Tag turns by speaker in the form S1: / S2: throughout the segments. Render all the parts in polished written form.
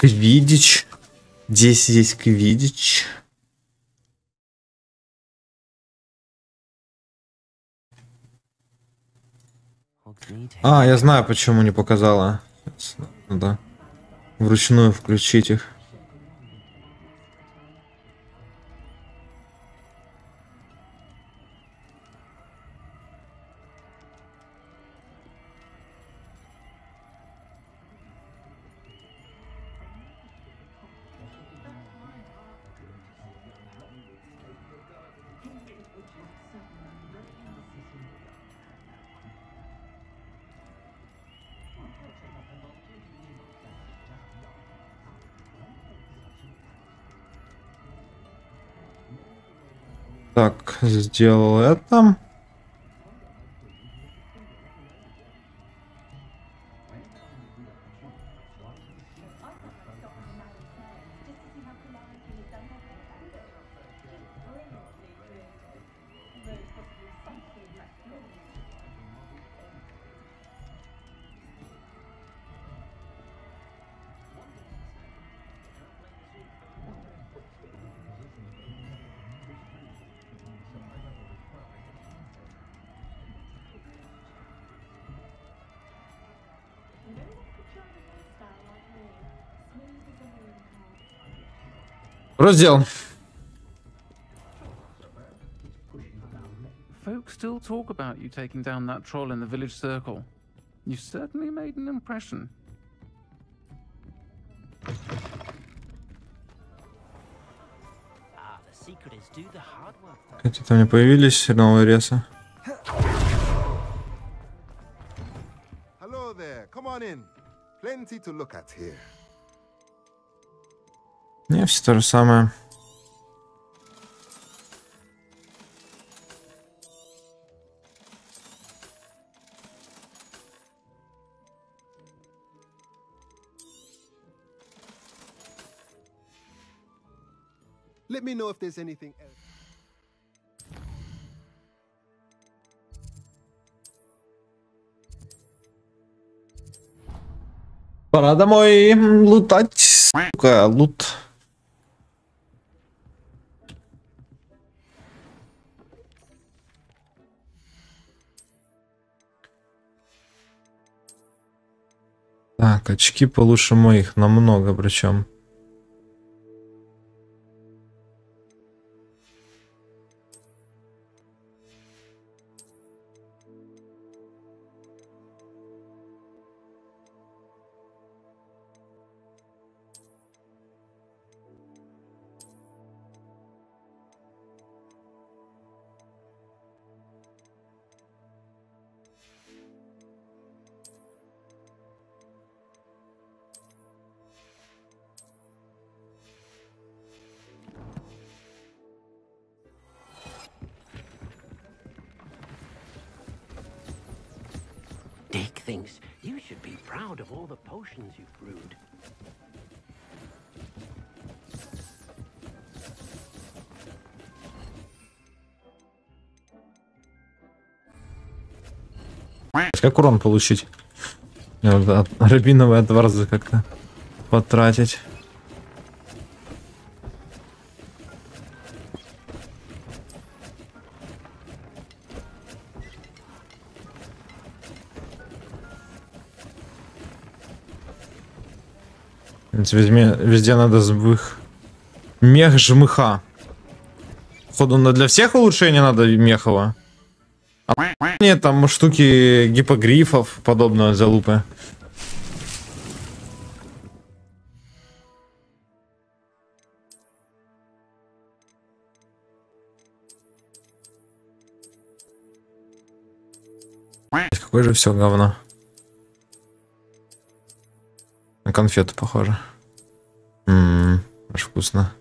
S1: Квидич. Здесь есть квидич. А, я знаю, почему не показала. Надо вручную включить их. Так, сделал это. Раздел.
S2: Folks still talk about you taking down that troll in the village circle. You certainly made an impression.
S1: Какие-то мне появились новые ресы.
S3: Hello there. Come on in. Plenty to look at here.
S1: Не, все то же самое.
S3: Let me know if there's anything else.
S1: Пора домой лутать, сука, лут. Так, очки получше моих, намного причем.
S4: Dick thinks you should be proud of all the potions you've brewed.
S1: Как урон получить? Рубиновые отварзы как-то потратить. Везде надо сбых. Мех жмыха. Походу, для всех улучшений надо мехово. А нет, там штуки гипогрифов, подобного залупы. Какое же все говно. На конфету похоже. Аж вкусно.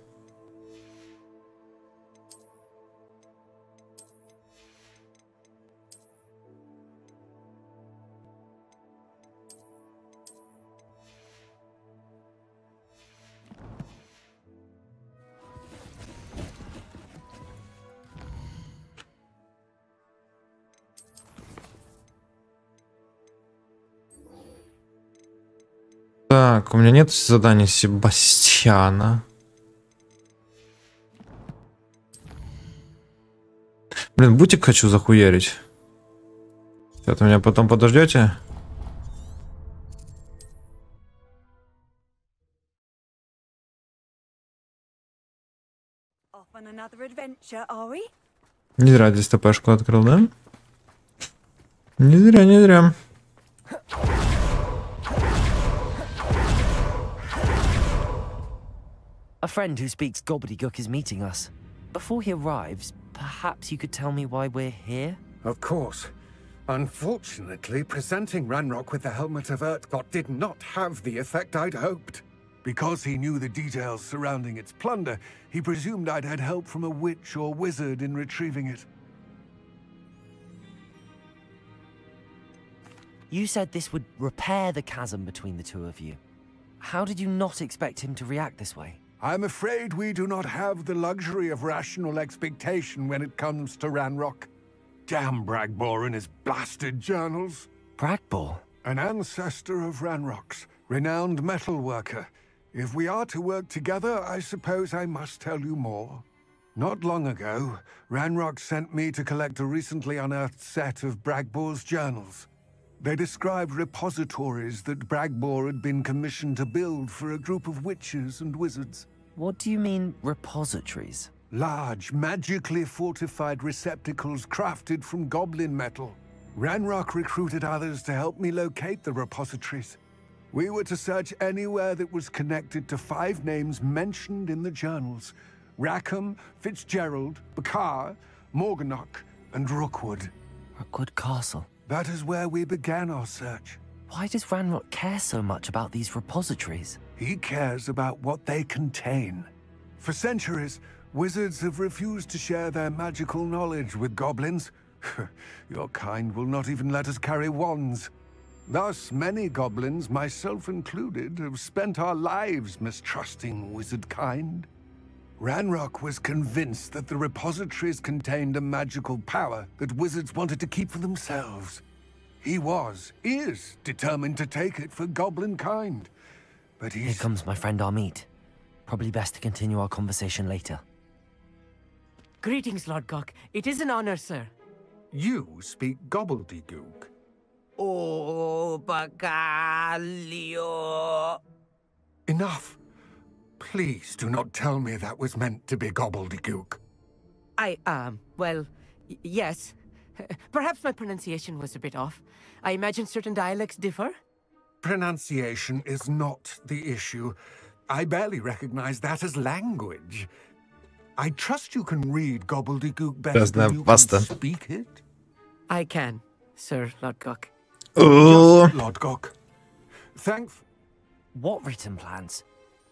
S1: Так, у меня нет задания Себастьяна. Блин, бутик хочу захуярить. Это меня потом подождете? Не зря здесь ТПшку открыл, да? Не зря, не зря.
S5: A friend who speaks gobbledygook is meeting us. Before he arrives, perhaps you could tell me why we're here?
S6: Of course. Unfortunately, presenting Ranrock with the Helmet of Urtkot did not have the effect I'd hoped. Because he knew the details surrounding its plunder, he presumed I'd had help from a witch or wizard in retrieving it.
S5: You said this would repair the chasm between the two of you. How did you not expect him to react this way?
S6: I'm afraid we do not have the luxury of rational expectation when it comes to Ranrock. Damn Bragbor and his blasted journals.
S5: Bragbor?
S6: An ancestor of Ranrock's, renowned metal worker. If we are to work together, I suppose I must tell you more. Not long ago, Ranrock sent me to collect a recently unearthed set of Bragbor's journals. They described repositories that Bragbor had been commissioned to build for a group of witches and wizards.
S5: What do you mean, repositories?
S6: Large, magically fortified receptacles crafted from goblin metal. Ranrock recruited others to help me locate the repositories. We were to search anywhere that was connected to 5 names mentioned in the journals. Rackham, Fitzgerald, Bakar, Morganach, and Rookwood.
S5: Rookwood Castle.
S6: That is where we began our search.
S5: Why does Ranrock care so much about these repositories?
S6: He cares about what they contain. For centuries, wizards have refused to share their magical knowledge with goblins. Your kind will not even let us carry wands. Thus, many goblins, myself included, have spent our lives mistrusting wizard kind. Ranrock was convinced that the repositories contained a magical power that wizards wanted to keep for themselves. He is determined to take it for goblin kind. But
S5: Here comes my friend Amit. Probably best to continue our conversation later.
S7: Greetings, Lord Gok. It is an honor, sir.
S6: You speak gobbledygook.
S7: Oh, Bagalio.
S6: Enough. Please do not tell me that was meant to be gobbledygook.
S7: Well, yes. Perhaps my pronunciation was a bit off. I imagine certain dialects differ?
S6: Pronunciation is not the issue. I barely recognize that as language. I trust you can read gobbledygook better than you can speak it?
S7: I can, Sir Lord Gok.
S6: Just Lord Gok. Thanks.
S5: What written plans?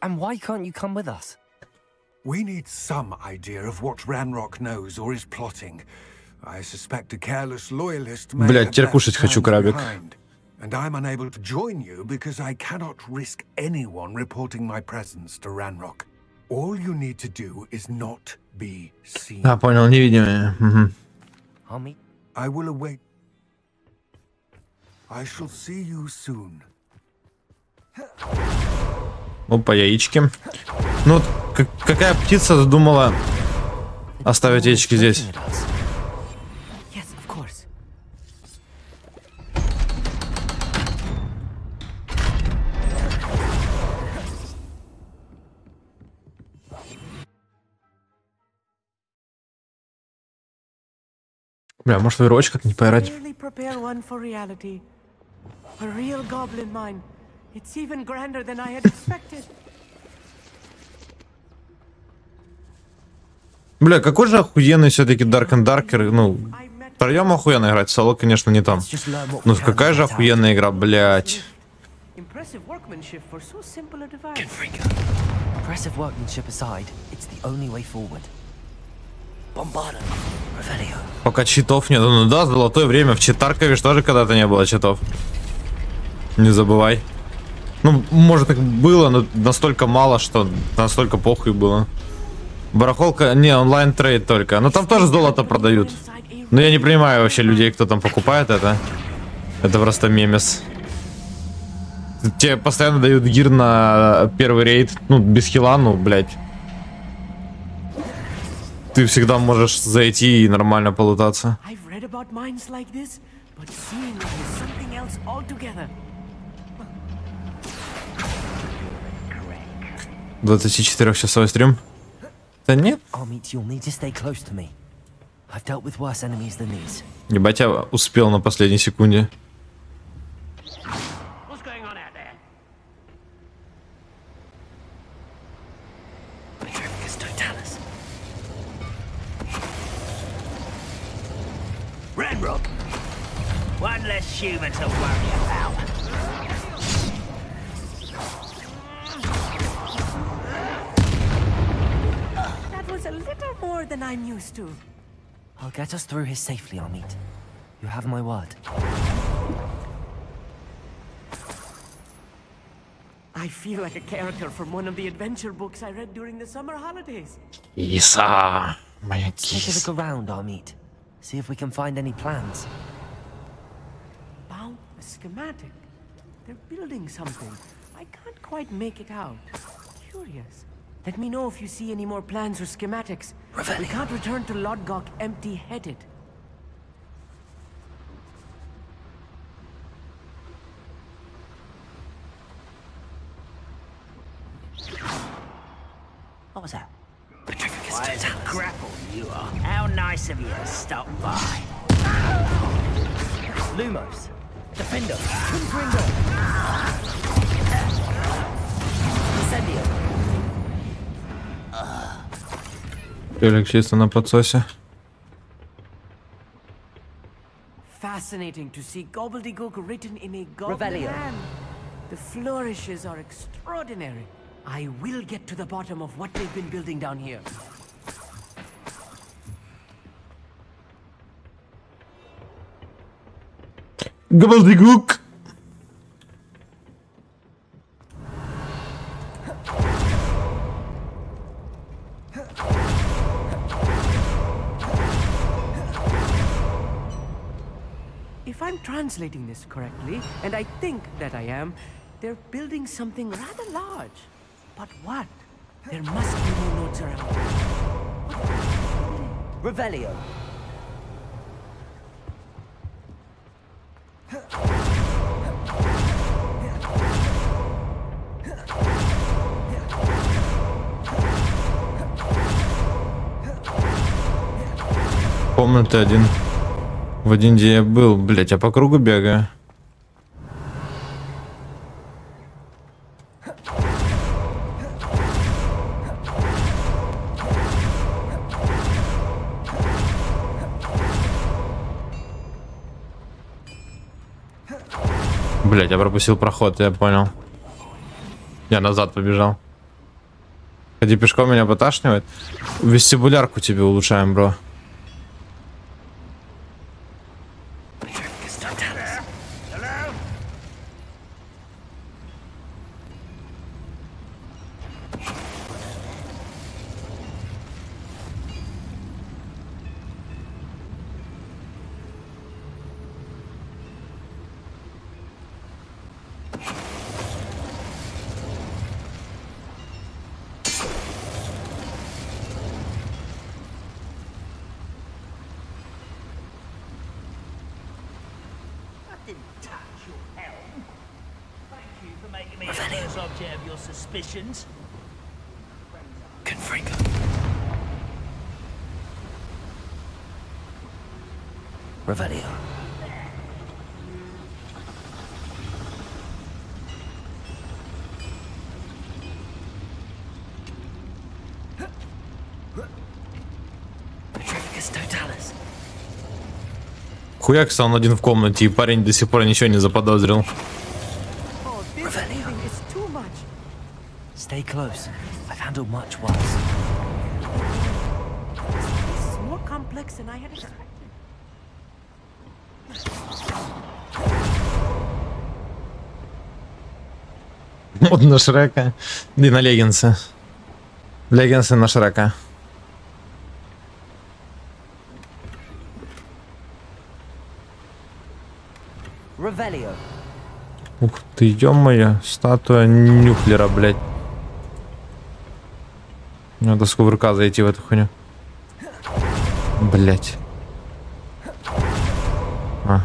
S5: And why can't you come with us?
S6: We need some idea of what Ranrock knows or is plotting. I suspect a careless loyalist may
S1: Блядь,
S6: have
S1: теперь
S6: left
S1: кушать хочу,
S6: plans
S1: крабик.
S6: behind. And I'm unable to join you because I cannot risk anyone reporting my presence to Ranrock. All you need to do is not be seen.
S1: А, понял, невидимые. Угу.
S5: Amit?
S6: I will await. I shall see you soon.
S1: Опа, яички. Ну вот, какая птица задумала оставить яички здесь?
S7: Yes, of course.
S1: Бля, может, верочек как не поиграть?
S7: Really prepare one for reality. A real goblin mine. It's even grander than I had expected.
S1: Бля, какой же охуенный все-таки Dark and Darker. Ну, втроем охуенно играть, соло, конечно, не там. Ну, какая же охуенная игра, блядь.
S7: Impressive workmanship for so simple a device.
S5: Impressive workmanship aside, it's the only way forward. Bombarda. Revelio.
S1: Пока читов нет. Ну да, золотое время. В Читаркове же тоже когда-то не было читов. Не забывай. Ну, может, их было, но настолько мало, что настолько похуй было. Барахолка, не, онлайн трейд только. Но там тоже золото продают. Но я не понимаю вообще людей, кто там покупает это. Это просто мемес. Тебе постоянно дают гир на первый рейд, ну, без хила, ну, блядь. Ты всегда можешь зайти и нормально полутаться. 24-часовой стрим? Да нет. Ебать, я успел на последней секунде.
S4: One less human to worry about.
S5: That was a little more than I'm used to. I'll get us through here safely, Amit. You have my word.
S7: I feel like a character from one of the adventure books I read during the summer holidays.
S1: Иса, моя
S5: Let's take a
S1: киса.
S5: look around, Amit. See if we can find any plans.
S7: Found a schematic. They're building something. I can't quite make it out. Curious. Let me know if you see any more plans or schematics. We can't return to Lodgok empty-headed.
S4: What was that? Why is it grapple you are? How nice of you to stop by.
S5: Lumos. Defender. Confringo. Incendio.
S1: Телек чисто на подсосе.
S7: Fascinating to see gobbledygook written in a goblin
S5: Revelio.
S7: hand. The flourishes are extraordinary. I will get to the bottom of what they've been building down here.
S1: Габалдигук.
S7: If I'm translating this correctly, and I think that I am, they're building something rather large. But what? There must be more notes around.
S5: Revelio.
S1: Комната один. В один день я был, блять, я по кругу бегаю. Блять, я пропустил проход, я понял. Я назад побежал. Ходи пешком, меня поташнивает. Вестибулярку тебе улучшаем, бро.
S4: Object of your suspicions.
S5: Confringo. Revelio. Petrificus totalis.
S1: Хуякс, он один в комнате, и парень до сих пор ничего не заподозрил.
S5: Stay close. I've handled much worse.
S7: This is more complex than I had expected.
S1: Вот на Шрека. И на леггинсы. Леггинсы на Шрека.
S5: Revelio.
S1: Ух ты, ё-моё, статуя нюхлера, блядь. Надо с кувырка зайти в эту хуйню. Блядь. А.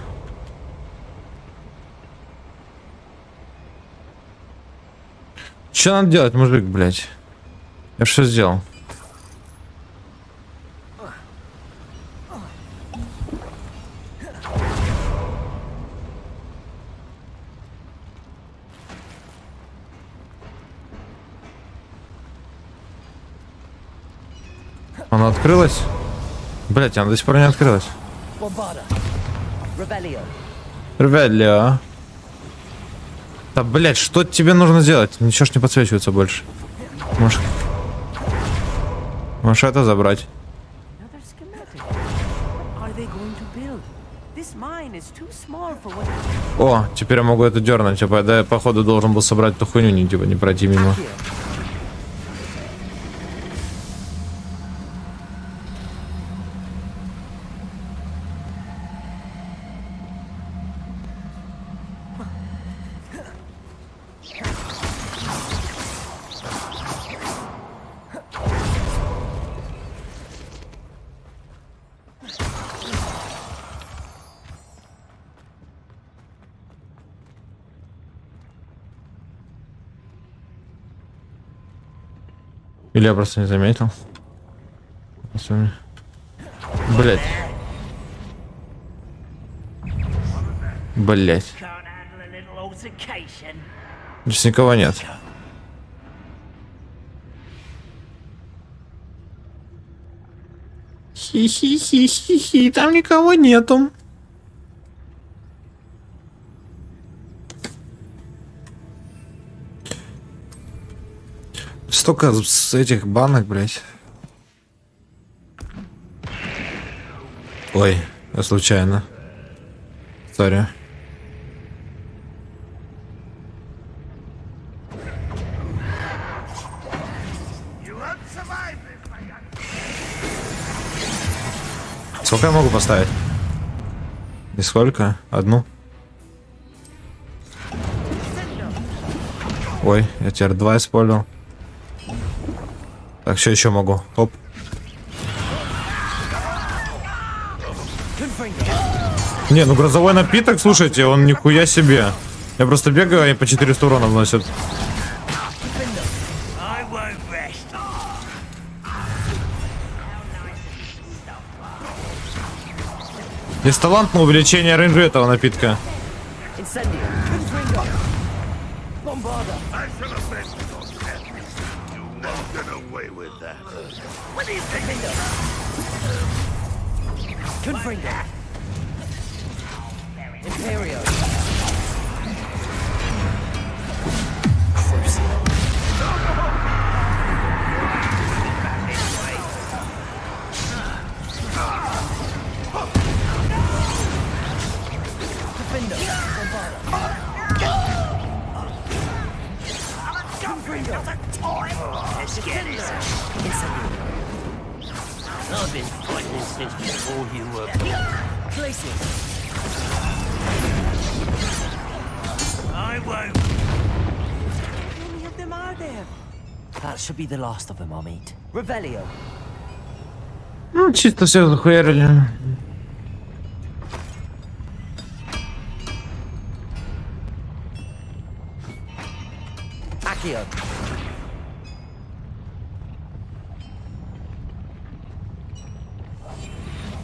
S1: Что надо делать, мужик, блядь? Я что сделал? Она открылась? Блять, она до сих пор не открылась. Ревелио. Да, блять, что тебе нужно сделать? Ничего ж не подсвечивается больше. Можешь это забрать. О, теперь я могу это дернуть. Типа, да, я, походу, должен был собрать эту хуйню, не, типа, не пройти мимо. Или я просто не заметил. Блять. Блять. Здесь никого нет. Хи-хи-хи-хи-хи, там никого нету. Столько с этих банок, блять. Ой, я случайно. Сори. Сколько я могу поставить? И сколько? Одну? Ой, я теперь 2 использовал. Так, что еще могу? Оп. Не, ну грозовой напиток, слушайте, он нихуя себе. Я просто бегаю, и по 400 урона вносит. Есть талант на увеличение рейнджа этого напитка.
S4: I've been fighting since before you were places. I won't.
S7: How many of them are there?
S5: That should be the last of them, I'll meet. Revelio.
S1: Ну, чисто все захуярили.
S5: Accio.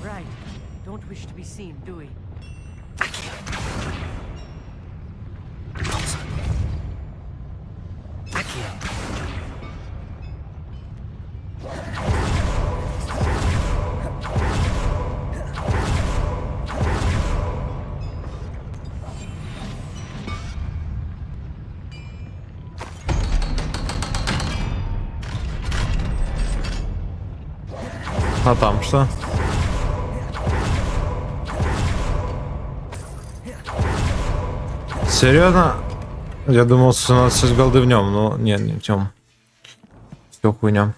S7: Right. Don't wish to be seen, do we?
S5: Accio.
S1: А там что? Серьезно? Я думал, что у нас с голды в нем, но нет, не в тем. Все хуйня.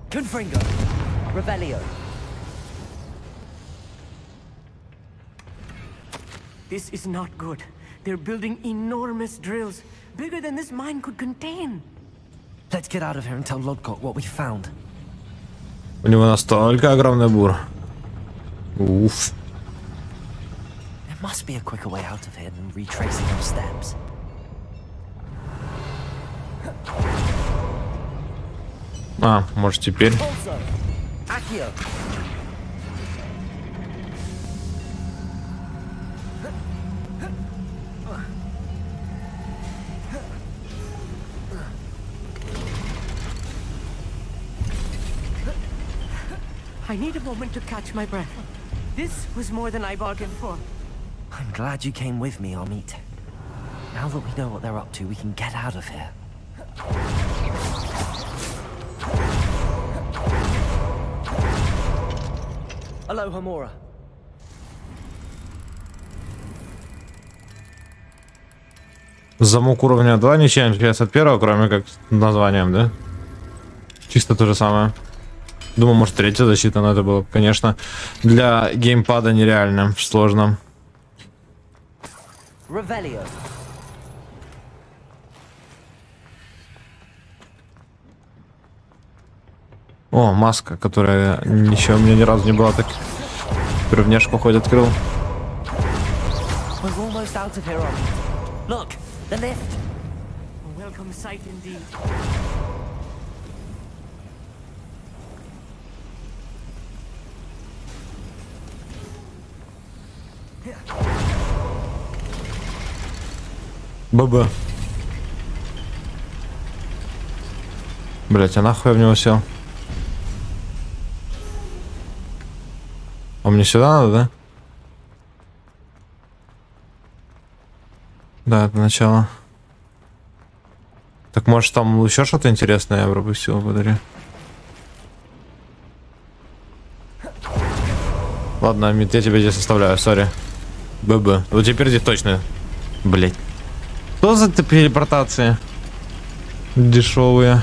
S5: Confringo. Revelio.
S7: This is not good. They're building enormous drills, bigger than this mine could contain.
S5: Let's get out of here and tell Lodgok what we found.
S1: У него настолько огромный бур. Уф.
S5: There must be a quicker way out of here than retracing our steps.
S1: А, может теперь.
S5: Also, Accio.
S7: I need a moment to catch my breath. This was more than I bargained for.
S5: I'm glad you came with me, Amit. Now that we know what they're up to, we can get out of here. Aloha, Mora.
S1: Замок уровня 2 ничем не отличается от первого, кроме как названием, да? Чисто то же самое. Думаю, может, третья защита, но это было, конечно, для геймпада нереально сложно.
S5: Revelio.
S1: О, маска, которая еще у меня ни разу не была так. Теперь внешку хоть открыл.
S5: We're almost out of here, Amit. Look, the lift.
S7: A welcome sight indeed.
S1: ББ. Блять, а нахуй я в него сел? А мне сюда надо, да? Да, это начало. Так может там еще что-то интересное я пропустил, благодаря. Ладно, Амит, я тебя здесь оставляю, сори. ББ. Вот теперь здесь точно. Блять. Что за телепортации? Дешевые.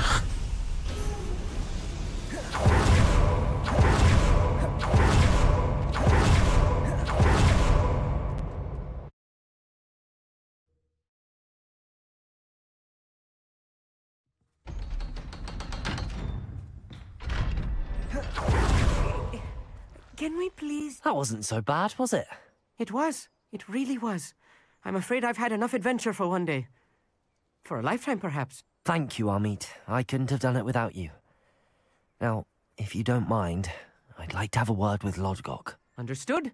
S7: Can we please?
S5: That wasn't so bad, was it?
S7: It was. It really was. I'm afraid I've had enough adventure for one day. For a lifetime, perhaps.
S5: Thank you, Amit. I couldn't have done it without you. Now, if you don't mind, I'd like to have a word with Lodgok.
S7: Understood?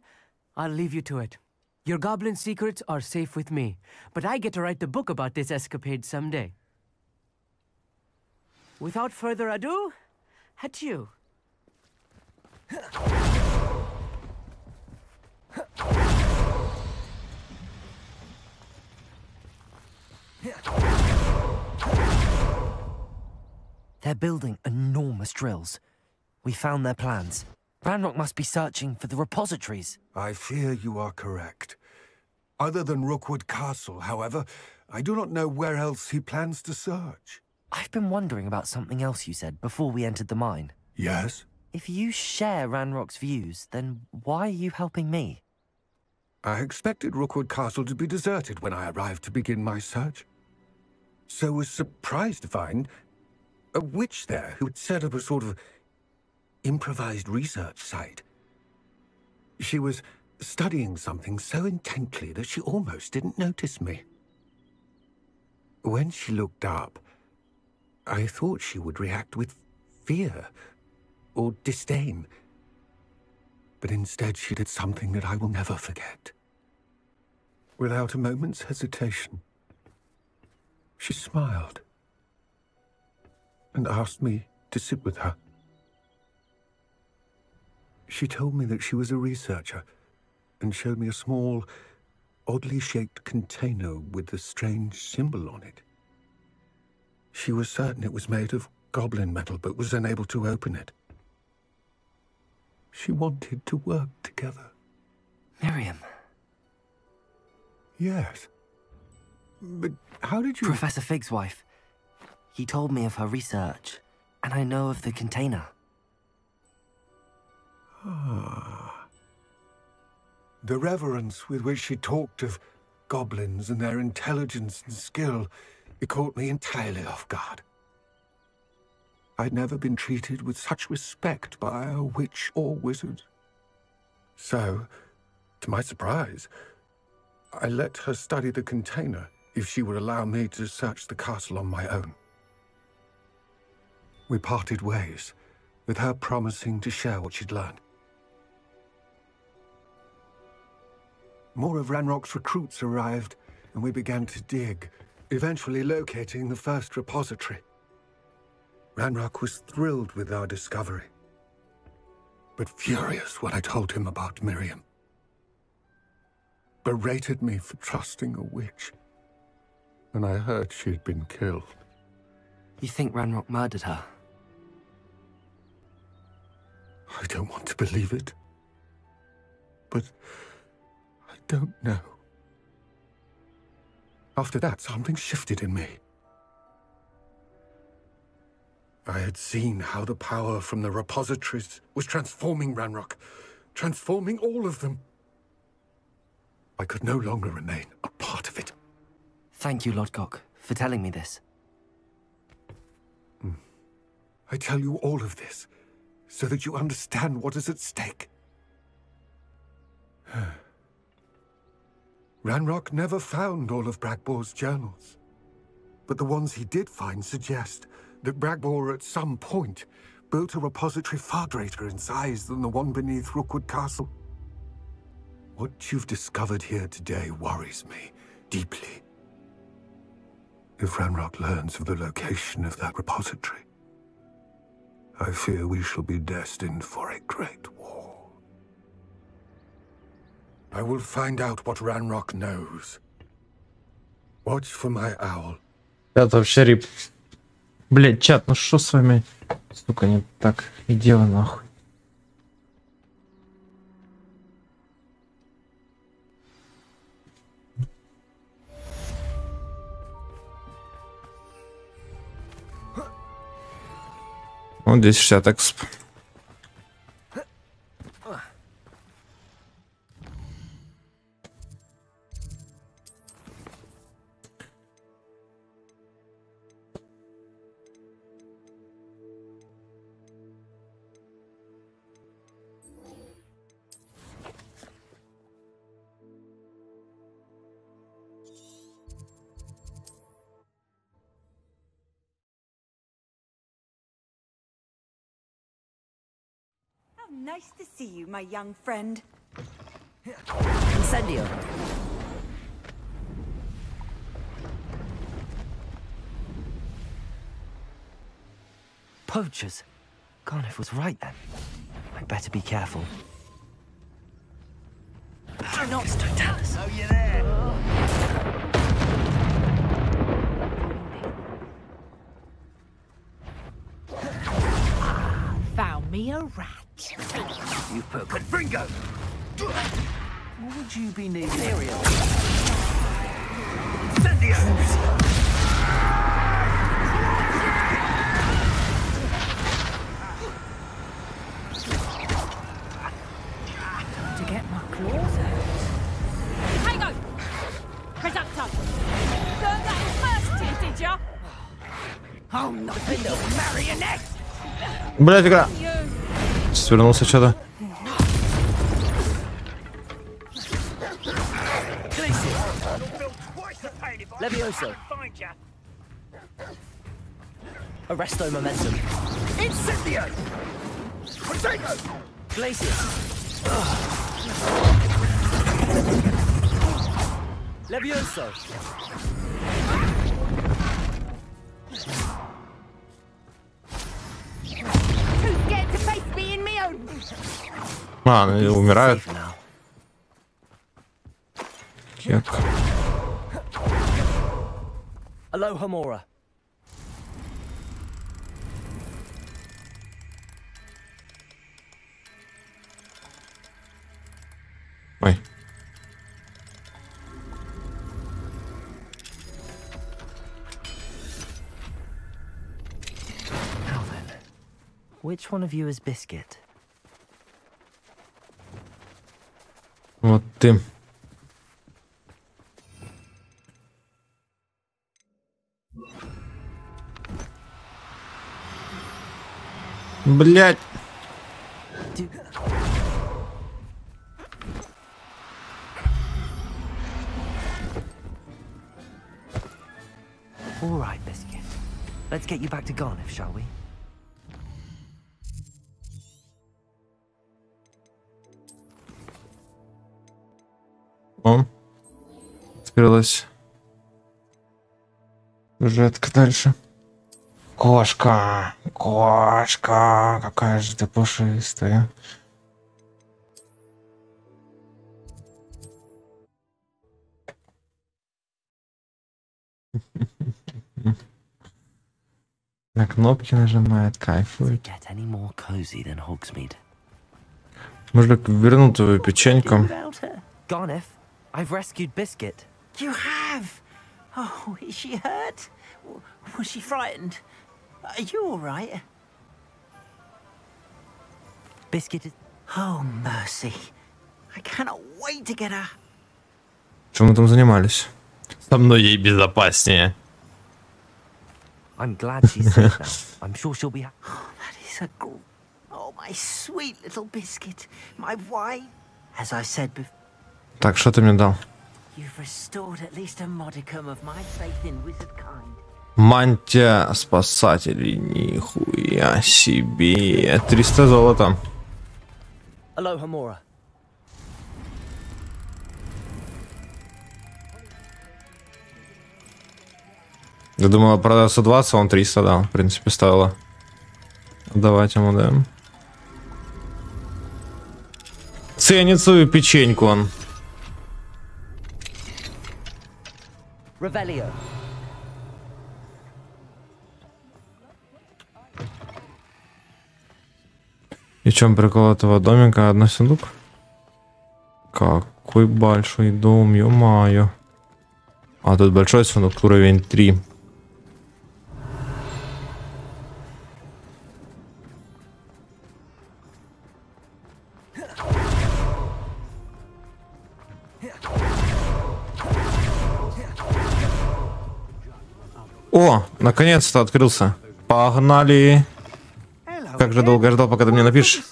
S7: I'll leave you to it. Your goblin secrets are safe with me, but I get to write the book about this escapade someday. Without further ado, adieu.
S5: They're building enormous drills. We found their plans. Ranrock must be searching for the repositories.
S6: I fear you are correct. Other than Rookwood Castle, however, I do not know where else he plans to search.
S5: I've been wondering about something else you said before we entered the mine.
S6: Yes?
S5: If you share Ranrock's views, then why are you helping me?
S6: I expected Rookwood Castle to be deserted when I arrived to begin my search. So was surprised to find a witch there who had set up a sort of improvised research site. She was studying something so intently that she almost didn't notice me. When she looked up, I thought she would react with fear or disdain. But instead she did something that I will never forget. Without a moment's hesitation, she smiled and asked me to sit with her. She told me that she was a researcher and showed me a small, oddly shaped container with a strange symbol on it. She was certain it was made of goblin metal, but was unable to open it. She wanted to work together.
S5: Miriam.
S6: Yes. But how did you...
S5: Professor Fig's wife. He told me of her research, and I know of the container.
S6: The reverence with which she talked of goblins and their intelligence and skill, it caught me entirely off guard. I'd never been treated with such respect by a witch or wizard. So, to my surprise, I let her study the container if she would allow me to search the castle on my own. We parted ways, with her promising to share what she'd learned. More of Ranrock's recruits arrived, and we began to dig, eventually locating the first repository. Ranrock was thrilled with our discovery, but furious when I told him about Miriam. Berated me for trusting a witch, and I heard she'd been killed.
S5: You think Ranrock murdered her?
S6: I don't want to believe it, but I don't know. After that, something shifted in me. I had seen how the power from the repositories was transforming Ranrock, transforming all of them. I could no longer remain a part of it.
S5: Thank you, Lodgok, for telling me this.
S6: I tell you all of this so that you understand what is at stake. Ranrock never found all of Bragbor's journals, but the ones he did find suggest that Bragbor at some point built a repository far greater in size than the one beneath Rookwood Castle. What you've discovered here today worries me deeply. If Ranrock learns of the location of that repository, I fear we shall be destined for a great war. I will find out what Ranrock knows. Watch for my owl.
S1: Это вообще рип. Блять, чат, ну что с вами? Сука, не так. Иди вы нахуй. Вот 1060 эксп.
S8: Nice to see you, my young friend.
S5: Incendio. Poachers. Garniff was right then. I'd better be careful. Do not tell us.
S4: Oh, you're there.
S8: Found me a rat.
S4: You put good Bringo. What would you be needing? Cereal. Incendio.
S8: To get my claws out. Hang on! Reducto! Learned that first year, did ya?
S4: Oh, not a little marionette.
S1: Блять, игра. Свернулся что-то.
S5: Levioso. Arresto momentum.
S4: Incendio. Potato.
S5: Glacius. Levioso.
S8: Too scared to face me in me own.
S1: А, они умирают. Кек.
S5: Aloha Mora.
S1: Ой.
S5: Now then, which one of you is Biscuit?
S1: ты. Блять.
S5: All right, Biscuit. Let's get you back to Garniff, shall we?
S1: О, открылась сюжетка дальше. Кошка, кошка, какая же ты пушистая. На кнопки нажимает, кайфует.
S5: Get any more cozy than Hogsmeade.
S1: Можно вернуть твою печеньку.
S5: Garniff, I've rescued Biscuit.
S4: You have? Oh, is she hurt? Was she frightened? Are you all right?
S5: Biscuit is...
S4: Oh, mercy. I cannot wait to get her.
S1: Чем мы там занимались? Со мной ей безопаснее.
S5: I'm glad she's safe now. I'm sure she'll be happy.
S4: Oh, that is a oh, my sweet little Biscuit. My wife. As I said before.
S1: Так, что ты мне дал?
S4: You've restored at least a modicum of my faith in wizard kind.
S1: Мантия спасателей, нихуя себе. 300 золота.
S5: Aloha, Mora.
S1: Я думала, продаться 20, он 300 дал. В принципе, стоило. Давать ему, да. Ценит свою печеньку он.
S5: Revelio.
S1: И в чем прикол этого домика? Одна сундук? Какой большой дом, ё-моё. А тут большой сундук, уровень 3. О, наконец-то открылся. Погнали. Как же долго ждал, пока ты мне напишешь.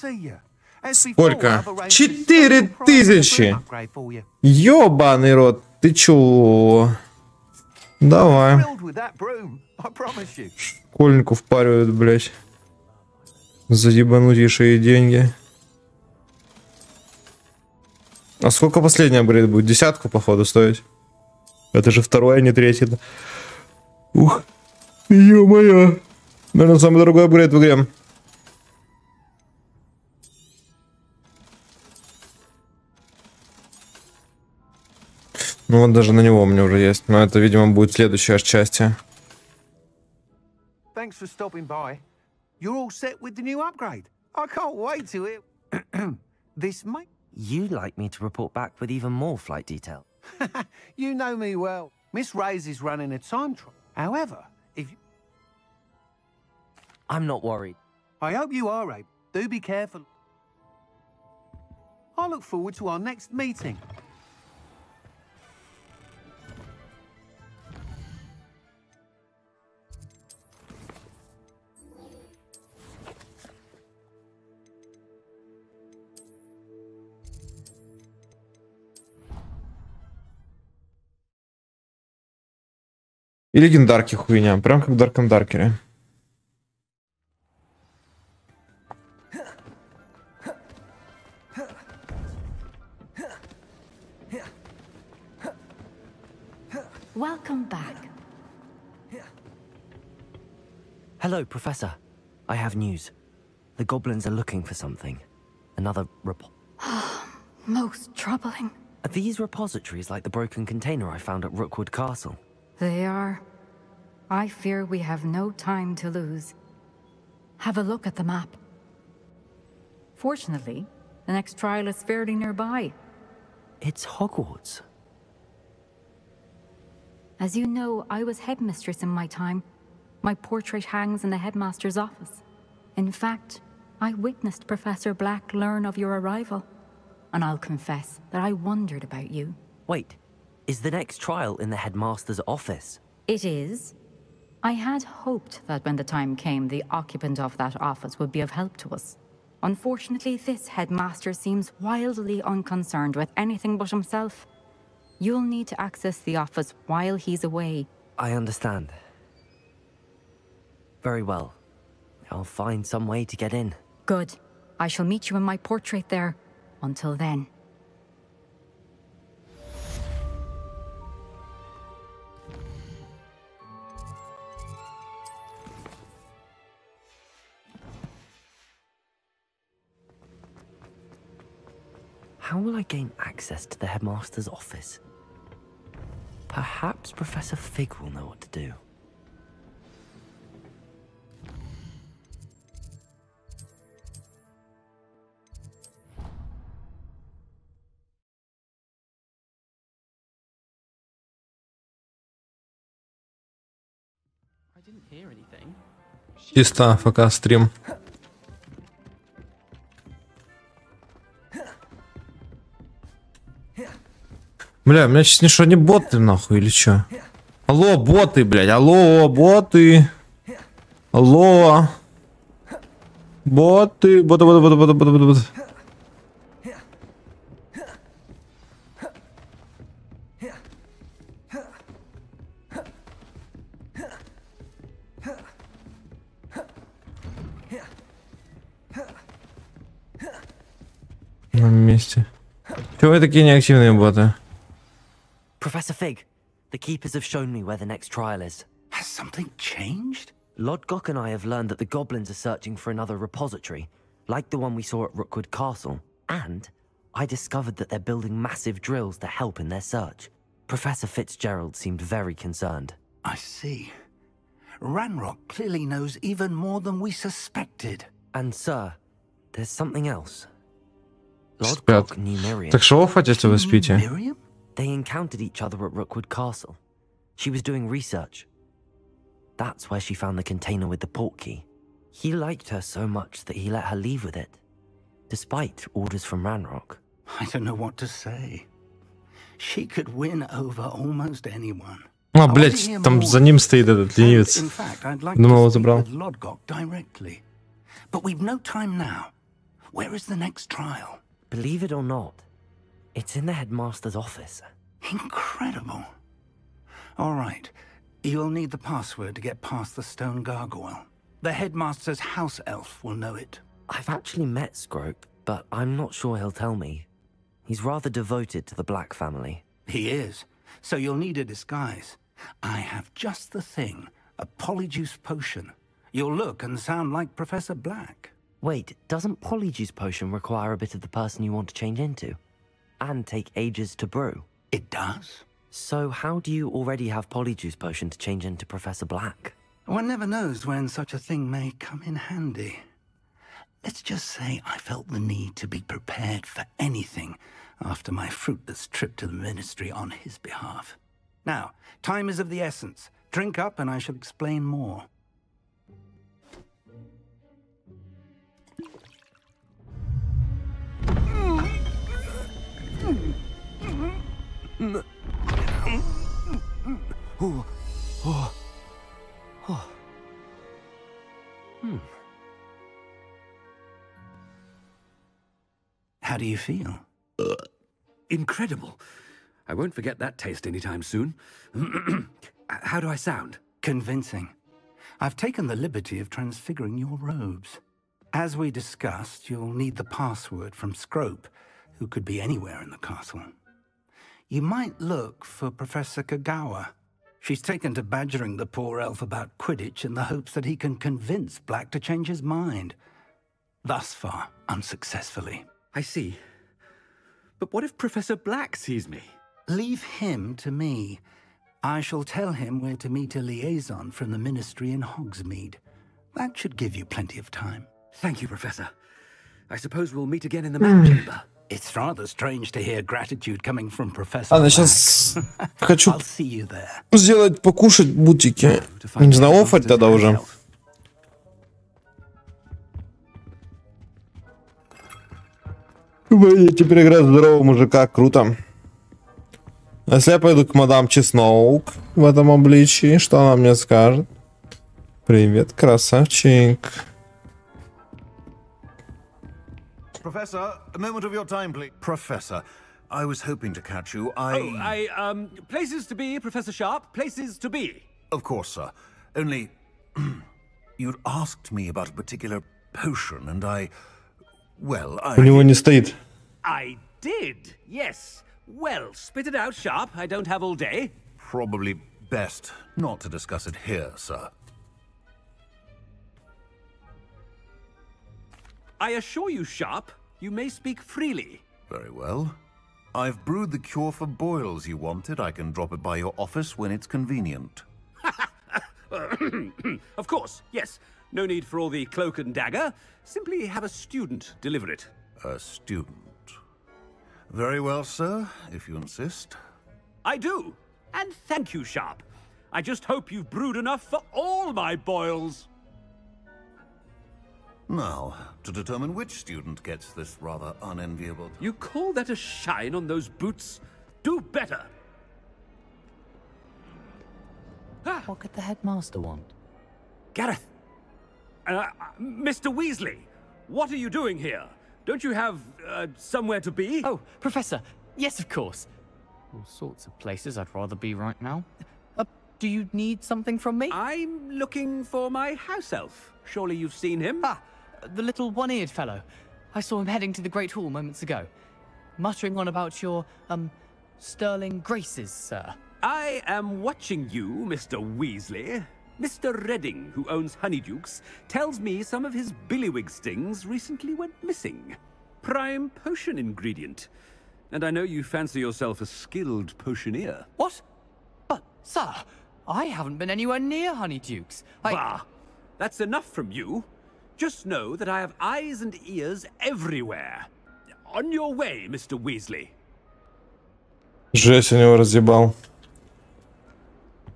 S1: Сколько? 4000! Ёбаный рот, ты чё? Давай. Школьнику впаривают, блять. За ебанутейшие деньги. А сколько последний апгрейд будет? 10, походу, стоить? Это же второй, а не третий. Ух, ё-моё. Наверное, самый дорогой апгрейд в игре. Ну вот даже на него у меня уже есть. Но это, видимо, будет следующая части.
S6: Thanks for stopping by. You're all set with the new upgrade. I can't wait to hear this might.
S5: You'd like me to report back with even more flight detail.
S6: You know me well. Miss Reyes is running a time trial. However, if you...
S5: I'm not worried.
S6: I hope you are, Abe. Do be careful. I look forward to our next meeting.
S1: И легендарки хуйня, прям как в Дарком Даркере.
S8: Welcome back.
S5: Hello, Professor. I have news. The goblins are looking for something. Another
S8: Most troubling.
S5: Are these repositories like the broken container I found at Rookwood Castle?
S8: They are. I fear we have no time to lose. Have a look at the map. Fortunately, the next trial is fairly nearby.
S5: It's Hogwarts.
S8: As you know, I was headmistress in my time. My portrait hangs in the headmaster's office. In fact, I witnessed Professor Black learn of your arrival.
S9: and I'll confess that I wondered about you.
S5: Wait, is the next trial in the headmaster's office?
S9: It is. I had hoped that when the time came, the occupant of that office would be of help to us. Unfortunately, this headmaster seems wildly unconcerned with anything but himself. You'll need to access the office while he's away.
S5: I understand. Very well. I'll find some way to get in.
S9: Good. I shall meet you in my portrait there. Until then.
S5: How will I gain access to the headmaster's office? Perhaps Professor Fig will know what to do.
S2: I didn't hear anything.
S1: Чисто ФК стрим. Бля, у меня сейчас не что, не боты нахуй или чё? Алло, боты, блядь, алло, боты. Алло. Боты, боты. На месте. Чего вы такие неактивные боты?
S5: Professor Fig, the keepers have shown me where the next trial is.
S4: Has something changed?
S5: Lodgok and I have learned that the goblins are searching for another repository, like the one we saw at Rookwood Castle. And I discovered that they're building massive drills to help in their search. Professor Fitzgerald seemed very concerned.
S4: I see. Ranrock clearly knows even more than we suspected.
S5: And sir, there's something else. Lodgok knew Miriam.
S1: Так что вы хотите, вы спите?
S4: Miriam?
S5: They encountered each other at Rookwood Castle. She was doing research. That's where she found the container with the portkey. He liked her so much that he let her leave with it, despite orders from Ranrock.
S4: I don't know what to say. She could win over almost anyone.
S1: А, блять, там за ним стоит этот ленивец. Думал, его забрал.
S4: Lodgok directly. But we've no time now. Where is the next trial?
S5: Believe it or not, it's in the headmaster's office.
S4: Incredible. All right. You'll need the password to get past the stone gargoyle. The headmaster's house elf will know it.
S5: I've actually met Scrope, but I'm not sure he'll tell me. He's rather devoted to the Black family.
S4: He is. So you'll need a disguise. I have just the thing. A polyjuice potion. You'll look and sound like Professor Black.
S5: Wait, doesn't Polyjuice Potion require a bit of the person you want to change into? And take ages to brew?
S4: It does.
S5: So how do you already have Polyjuice Potion to change into Professor Black?
S4: One never knows when such a thing may come in handy. Let's just say I felt the need to be prepared for anything after my fruitless trip to the Ministry on his behalf. Now, time is of the essence. Drink up and I shall explain more. How do you feel?
S10: Incredible. I won't forget that taste anytime soon. How do I sound?
S4: Convincing. I've taken the liberty of transfiguring your robes. As we discussed, you'll need the password from Scrope, who could be anywhere in the castle. You might look for Professor Kagawa. She's taken to badgering the poor elf about Quidditch in the hopes that he can convince Black to change his mind. Thus far, unsuccessfully.
S10: I see. But what if Professor Black sees me?
S4: Leave him to me. I shall tell him where to meet a liaison from the Ministry in Hogsmeade. That should give you plenty of time.
S10: Thank you, Professor. I suppose we'll meet again in the map chamber.
S4: It's rather strange to hear gratitude coming from Professor
S1: Ладно,
S4: Black.
S1: сейчас хочу
S4: I'll see you there.
S1: сделать покушать бутики. Не знаю, офать тогда уже. Вы теперь играть здорового мужика, круто. А если я пойду к мадам Чесноук в этом обличии, что она мне скажет? Привет, красавчик.
S11: Professor, a moment of your time, please. Professor, I was hoping to catch you.
S10: Places to be, Professor Sharp. Places to be.
S11: Of course, sir. Only, you'd asked me about a particular potion, and well,
S1: У него не стоит.
S10: I did, yes. Well, spit it out, Sharp. I don't have all day.
S11: Probably best not to discuss it here, sir.
S10: I assure you, Sharp, you may speak freely.
S11: Very well. I've brewed the cure for boils you wanted. I can drop it by your office when it's convenient.
S10: Of course, yes. No need for all the cloak and dagger. Simply have a student deliver it.
S11: A student. Very well, sir, if you insist.
S10: I do. And thank you, Sharp. I just hope you've brewed enough for all my boils.
S11: Now, to determine which student gets this rather unenviable...
S10: You call that a shine on those boots? Do better.
S12: What could the headmaster want?
S10: Gareth. Mr. Weasley, what are you doing here? Don't you have, somewhere to be?
S12: Oh, Professor. Yes, of course. All sorts of places I'd rather be right now. Do you need something from me?
S10: I'm looking for my house elf. Surely you've seen him?
S12: Ah, the little one-eared fellow. I saw him heading to the Great Hall moments ago. Muttering on about your, sterling graces, sir.
S10: I am watching you, Mr. Weasley. Mr. Redding, who owns Honeydukes, tells me some of his billywig stings recently went missing. Prime potion ingredient. And I know you fancy yourself a skilled potioneer.
S12: What? But, sir, I haven't been anywhere near Honeydukes.
S10: Bah! That's enough from you. Just know that I have eyes and ears everywhere. On your way, Mr. Weasley.
S1: Жесть, у него разъебал.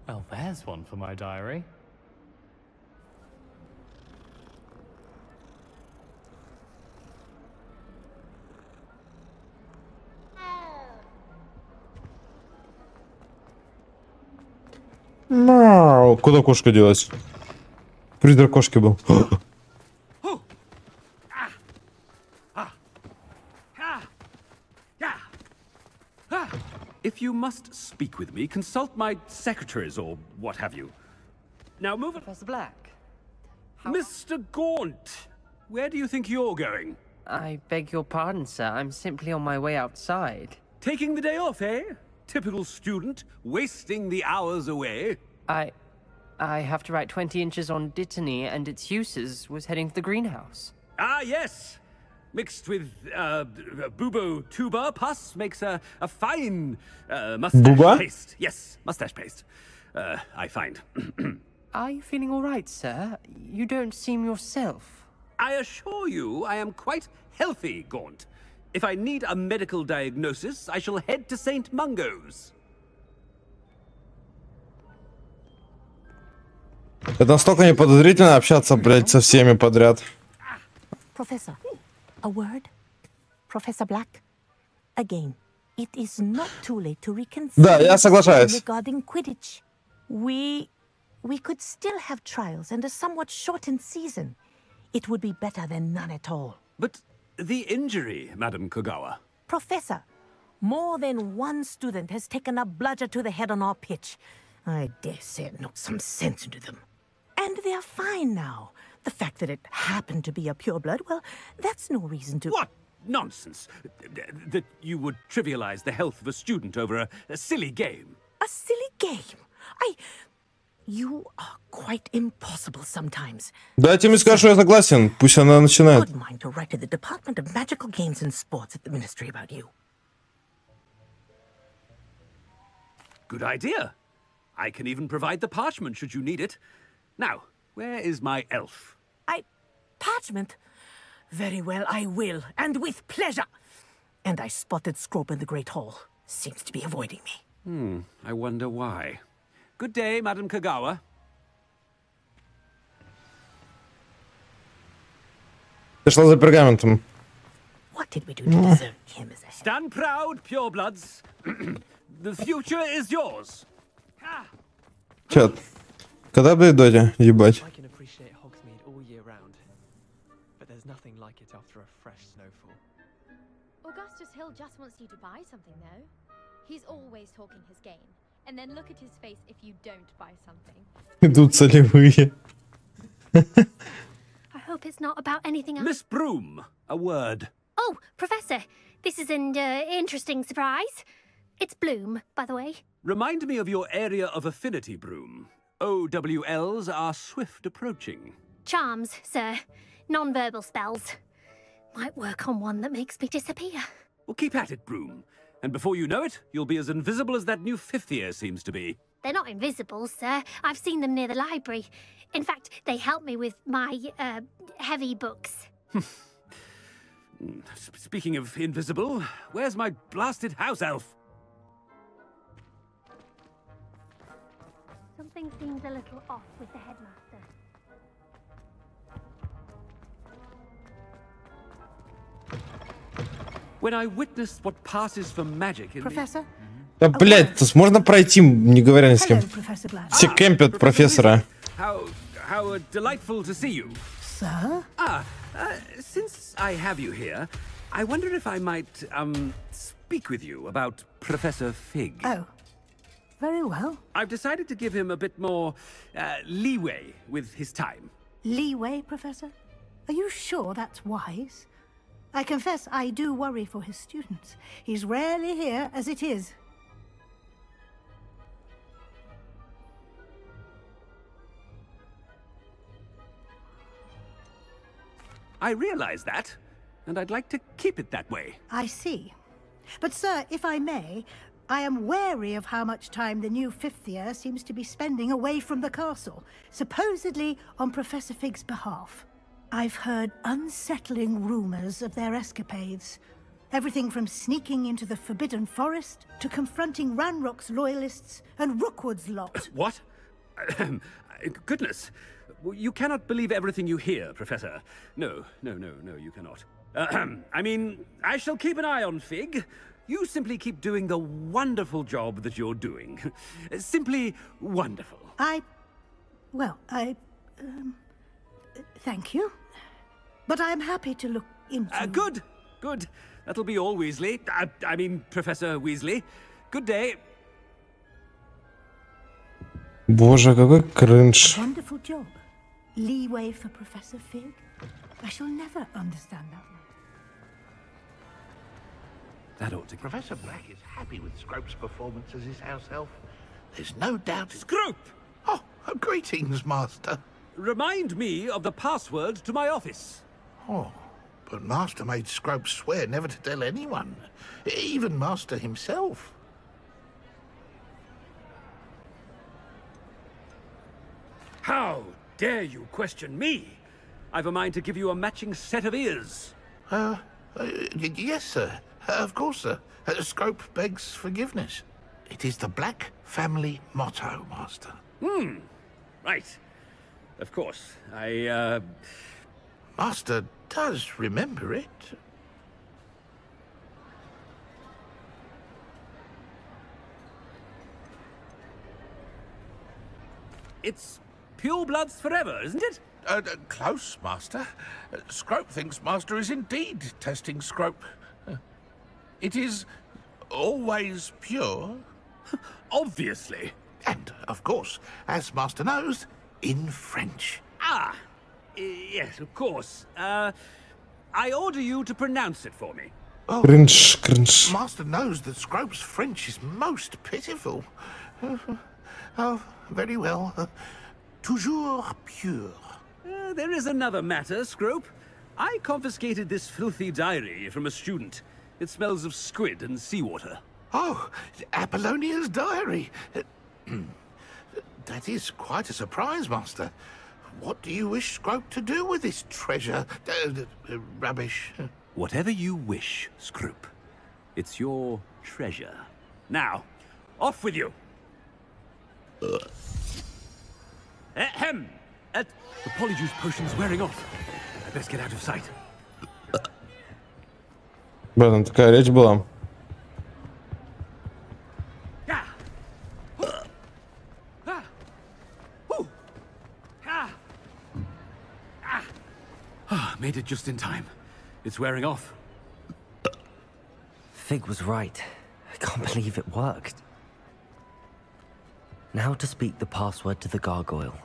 S12: Well, there's one for my diary.
S1: Мау, куда кошка делась? Призрак кошки был.
S10: If you must speak with me, consult my secretaries or what have you. Now move it.
S7: Professor Black.
S10: Mr. Gaunt, where do you think you're going?
S7: I beg your pardon, sir. I'm simply on my way outside.
S10: Taking the day off, eh? Typical student, wasting the hours away.
S7: I have to write 20 inches on Dittany and its uses. Was heading to the greenhouse.
S10: Ah, yes. Mixed with bubo tuber pus makes a fine mustache paste. Yes, mustache paste. I find.
S7: Are you feeling all right, sir? You don't seem yourself.
S10: I assure you I am quite healthy, Gaunt. If I need a medical diagnosis, I shall head to St. Mungo's.
S1: Это настолько неподозрительно общаться, блядь, со всеми подряд.
S13: Professor, a word? Professor Black? Again, it is not too late to reconsider.
S1: Да, я соглашаюсь.
S13: Regarding Quidditch. We could still have trials and a somewhat shortened season. It would be better than none at all.
S10: But the injury, Madam Kogawa.
S13: Professor, more than one student has taken a bludger to the head on our pitch. I dare say it knocked some sense into them. And they're fine now. The fact that it happened to be a pureblood, well, that's no reason to...
S10: What nonsense! That you would trivialize the health of a student over a silly game.
S13: A silly game? You are quite impossible sometimes.
S1: Дайте мне сказать, что я согласен. Пусть она начинает.
S13: Good mind to write to the Department of Magical Games and Sports at the Ministry about you.
S10: Good idea. I can even provide the parchment should you need it. Now, where is my elf?
S13: Parchment? Very well, I will, and with pleasure. And I spotted Scrope in the Great Hall. Seems to be avoiding me.
S10: I wonder why. Good day, Madam Kogawa.
S1: Ты шла за пергаментом.
S13: What did we do to deserve him as a...
S10: Stand proud, purebloods. The future is yours.
S1: Чат. Когда будет Доти? Ебать.
S14: I can appreciate Hogsmeade all year round, but there's nothing like it after a fresh snowfall.
S8: Augustus Hill just wants you to buy something, though. He's always talking his game. And then look at his face if you don't buy something.
S1: Идут солевые.
S15: I hope it's not about anything else.
S10: Miss Broom, a word.
S15: Oh, Professor, this is an interesting surprise. It's Bloom, by the way.
S10: Remind me of your area of affinity, Broom. OWLs are swift approaching.
S15: Charms, sir. Non-verbal spells. Might work on one that makes me disappear.
S10: Well, keep at it, Broom. And before you know it, you'll be as invisible as that new 5th year seems to be.
S15: They're not invisible, sir. I've seen them near the library. In fact, they help me with my, heavy books.
S10: Speaking of invisible, where's my blasted house elf?
S15: Something seems a little off with the headmaster.
S10: When I witnessed what passes for magic in
S13: Professor?
S1: Да, блядь, тут можно пройти, не говоря ни с кем. Все кемпят профессора.
S10: How delightful to see you.
S13: Sir?
S10: Since I have you here, I wonder if I might, speak with you about Professor Fig.
S13: Oh, very well.
S10: I've decided to give him a bit more, leeway with his time.
S13: Leeway, Professor? Are you sure that's wise? I confess I do worry for his students. He's rarely here as it is.
S10: I realize that, and I'd like to keep it that way.
S13: I see. But, sir, if I may, I am wary of how much time the new 5th year seems to be spending away from the castle, supposedly on Professor Fig's behalf. I've heard unsettling rumors of their escapades. Everything from sneaking into the Forbidden Forest to confronting Ranrock's loyalists and Rookwood's lot.
S10: What? Goodness. You cannot believe everything you hear, Professor. No, you cannot. I mean, I shall keep an eye on Fig. You simply keep doing the wonderful job that you're doing. Simply wonderful.
S13: Thank you. But I'm happy to look into...
S10: Good. That'll be all, Weasley. I mean, Professor Weasley. Good day.
S1: Боже, какой кринж.
S13: Wonderful job. Leeway for Professor Fig? I shall never understand that one.
S10: That ought to...
S16: Professor Black is happy with Scrope's performance as his house elf. There's no doubt...
S10: Scrope!
S16: Oh, greetings, Master.
S10: Remind me of the password to my office.
S16: Oh, but Master made Scrope swear never to tell anyone. Even Master himself.
S10: How dare you question me? I've a mind to give you a matching set of ears.
S16: Yes, sir. Of course, sir. Scrope begs forgiveness. It is the Black family motto, Master.
S10: Right. Of course.
S16: Master does remember it.
S10: It's purebloods forever, isn't it?
S16: Close, Master. Scrope thinks Master is indeed testing Scrope. It is always pure.
S10: Obviously.
S16: And, of course, as Master knows, in French.
S10: Yes, of course. I order you to pronounce it for me.
S16: Oh,
S1: Cringe.
S16: Master knows that Scrope's French is most pitiful. Oh, very well. Toujours pure.
S10: There is another matter, Scrope. I confiscated this filthy diary from a student. It smells of squid and seawater.
S16: Oh, Apollonia's diary. That is quite a surprise, Master. What do you wish Scrope to do with this treasure? Rubbish.
S10: Whatever you wish, Scrope. It's your treasure. Now, off with you. Ahem. The Polyjuice potion's wearing off. I best get out of sight.
S1: Блин, такая речь была.
S10: Made it just in time. It's wearing off.
S5: Fig was right. I can't believe it worked. Now to speak the password to the gargoyle.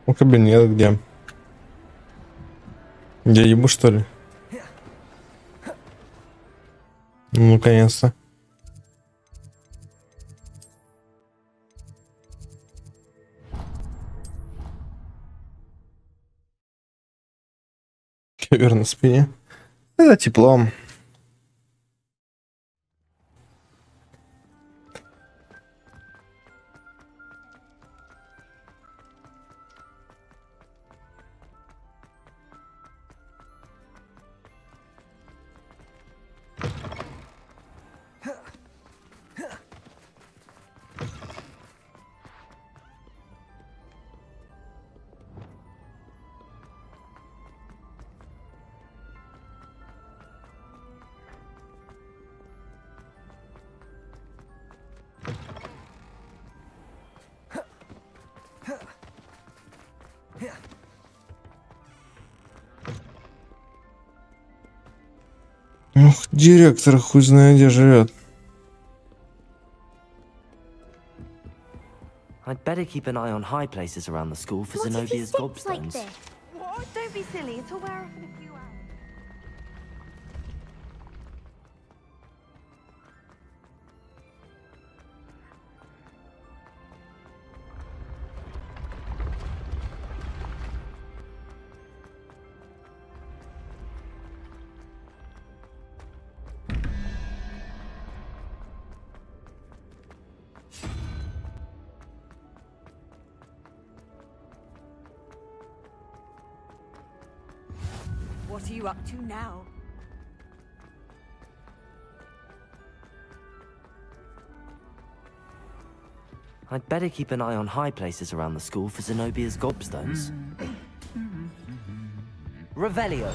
S1: Ну, кабинет где? Я ебу, что ли? Ну, наконец-то. Ковер на спине. Это тепло. Ух, директор хуй знает где живет.
S5: I'd better keep an eye on high places around the school for Zenobia's gobstones.
S17: What? Don't be silly. It'll wear off in a few hours. What are you up to now?
S5: I'd better keep an eye on high places around the school for Zenobia's gobstones. Revelio.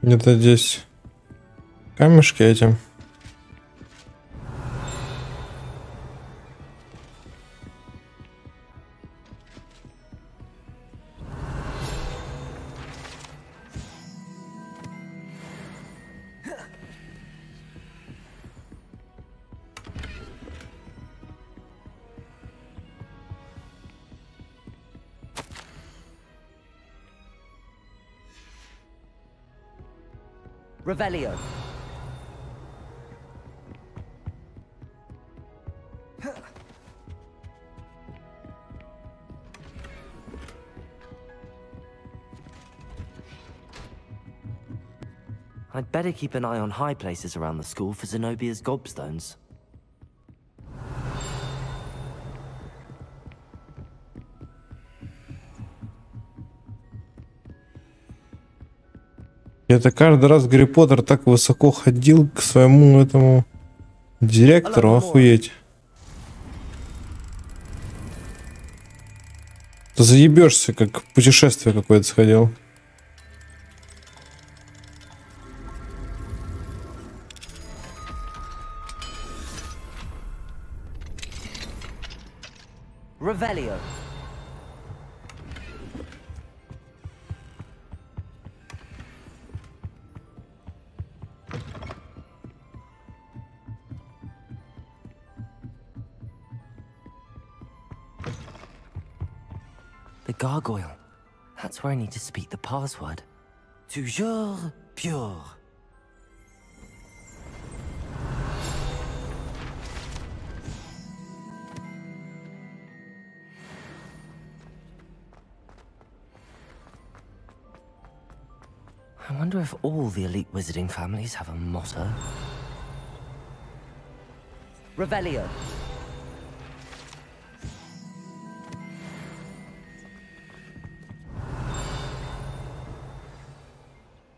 S1: Где-то здесь камешки эти.
S5: Revelio. I'd better keep an eye on high places around the school for Zenobia's gobstones.
S1: Это каждый раз Гарри Поттер так высоко ходил к своему этому директору, охуеть. Ты заебешься, как путешествие какое-то сходил.
S5: Revelio. The gargoyle. That's where I need to speak the password. Toujours pure. I wonder if all the elite wizarding families have a motto. Revelio.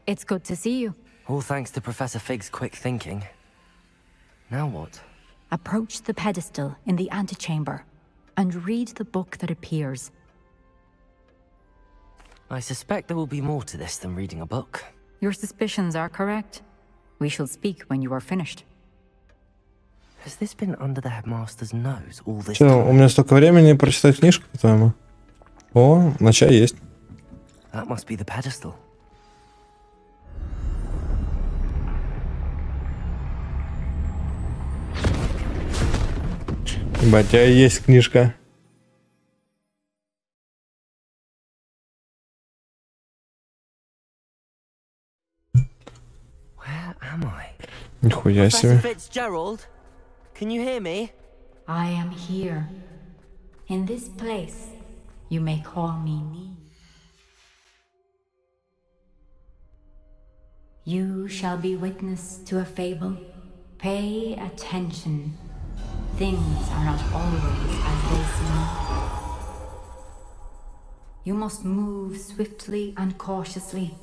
S9: It's good to see you.
S5: All thanks to Professor Fig's quick thinking. Now what?
S9: Approach the pedestal in the antechamber and read the book that appears.
S5: I suspect there will be more to this than reading a book.
S9: Your suspicions are correct. We shall speak when you are finished.
S5: Has this been under the headmaster's nose all this
S1: Что,
S5: time?
S1: у меня столько времени прочитать книжку, по-твоему? О, на чай есть.
S5: That must be the pedestal.
S1: Батя, есть книжка.
S5: Where am I?
S1: Нихуя себе.
S5: Professor Fitzgerald, can you hear me?
S9: I am here. In this place, you may call me Nee. You shall be witness to a fable. Pay attention. Things are not always as they seem. You must move swiftly and cautiously.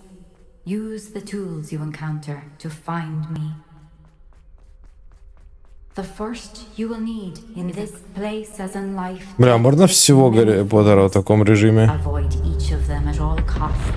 S9: Use the tools you encounter to find me. The first you will need in this place as in life.
S1: Бля, можно всего Гарри Поттера в таком режиме?
S9: Avoid each of them at all costs.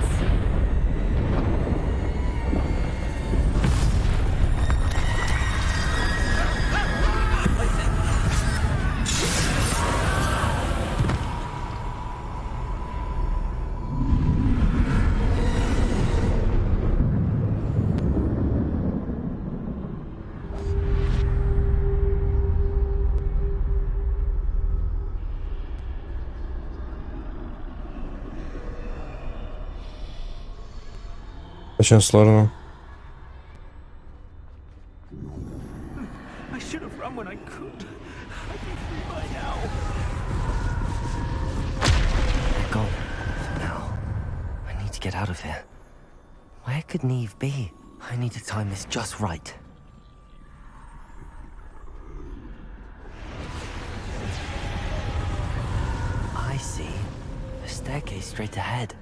S1: Очень сложно.
S10: I should have run when I could. I'd be free by now.
S5: Go. For now. I need to get out of here. Where could Neve be? I need to time this just right. I see. A staircase straight ahead.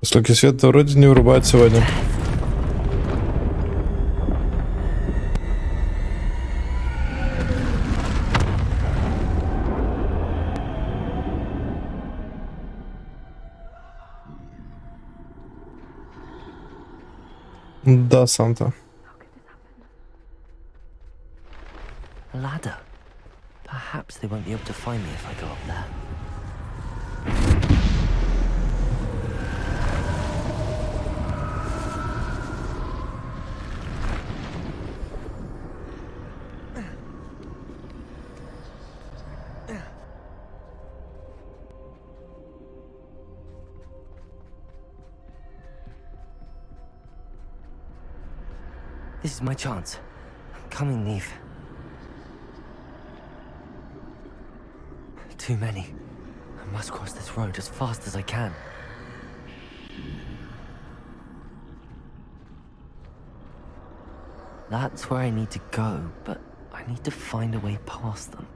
S1: Столько света вроде не врубает сегодня. Да, Санта.
S5: A ladder. Perhaps they won't be able to find me if I go up there. This is my chance. I'm coming, Neve. Too many. I must cross this road as fast as I can. That's where I need to go, but I need to find a way past them.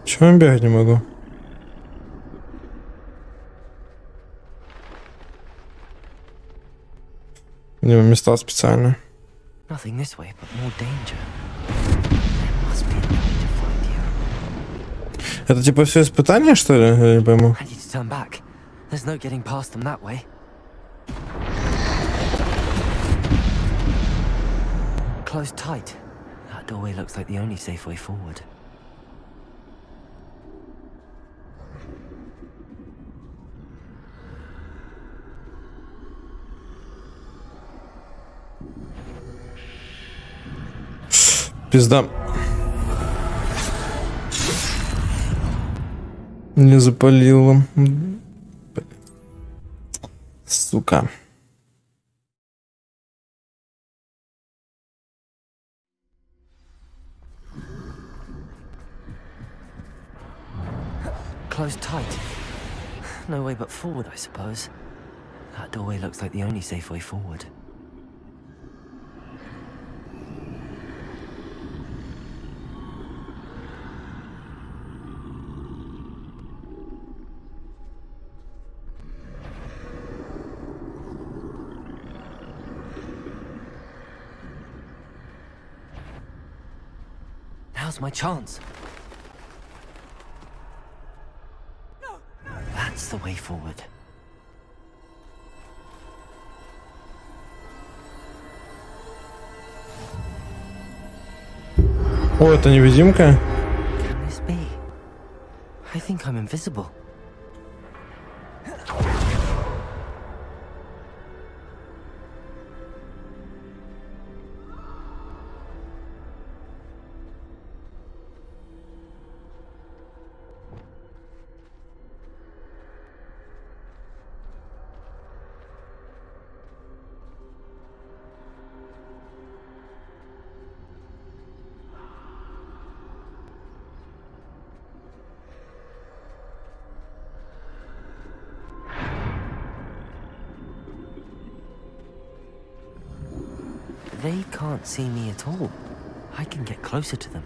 S1: Чего я бегать не могу? У него места специальные.
S5: Nothing this way, but more danger. There must be a way to find you.
S1: Это типа все испытания, что ли? Я не пойму.
S5: I need to turn back. There's no getting past them that way. Close tight. That doorway looks like the only safe way forward.
S1: Пизда. Не запалил. Сука.
S5: Closed tight. No way but forward, I suppose. That doorway looks like the only safe way forward. Now's my chance. That's the way forward.
S1: О, это невидимка?
S5: Can this be? I think I'm invisible. They can't see me at all. I can get closer to them.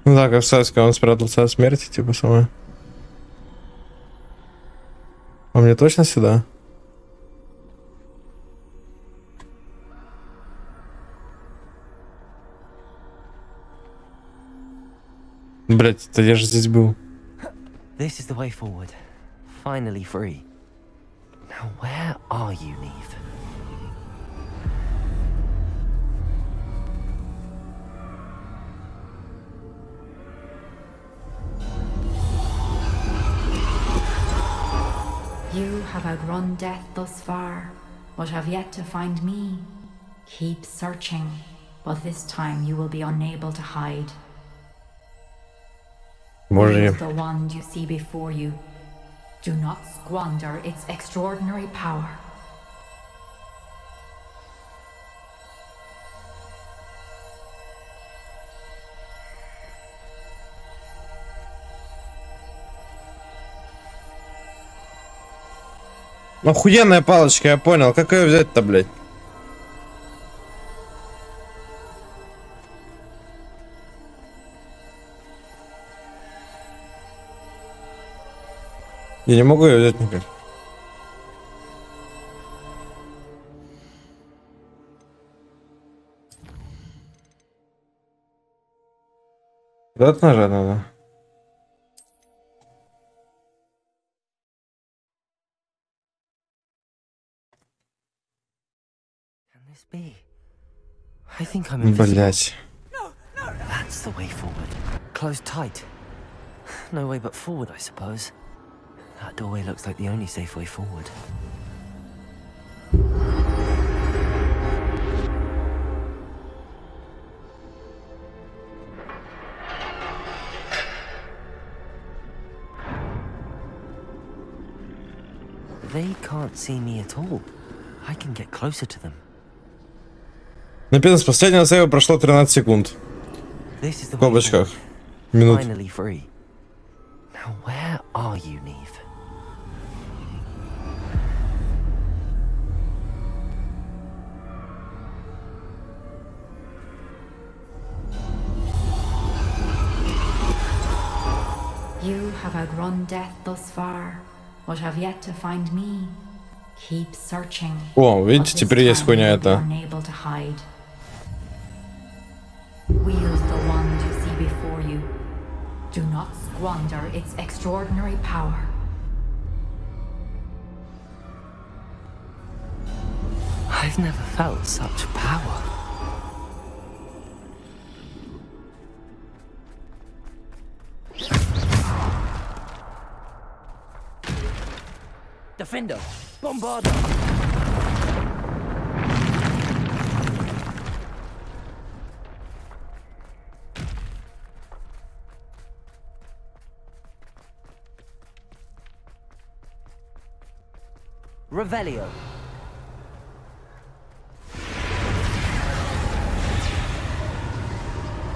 S1: Ну да, красавчик, он спрятался от смерти, типа сама. А мне точно сюда? Блять, это я же здесь был.
S5: This is the way forward. Finally free. Now where are you, Neve?
S9: You have outrun death thus far, but have yet to find me. Keep searching, but this time you will be unable to hide. Use the wand you see before you. Do not squander its extraordinary power.
S1: Охуенная палочка, я понял. Как ее взять-то, блядь? Я не могу ее взять никак. Куда-то нажать надо.
S5: I think I'm invisible.
S1: Блять.
S5: That's the way forward. Closed tight. No way but forward, I suppose. That doorway looks like the only safe way forward. They can't see me at all. I can get closer to them.
S1: Написано, с последнего сейва прошло 13 секунд. В кобочках. Минут.
S5: Finally free. Now where are you, Neve?
S9: You have outrun death thus far, but have yet to find me. Keep searching.
S1: О, видите, теперь есть хуйня эта.
S9: Wield the wand you see before you. Do not squander its extraordinary power.
S5: I've never felt such power.
S12: Defender, Bombarder!
S5: Revelio.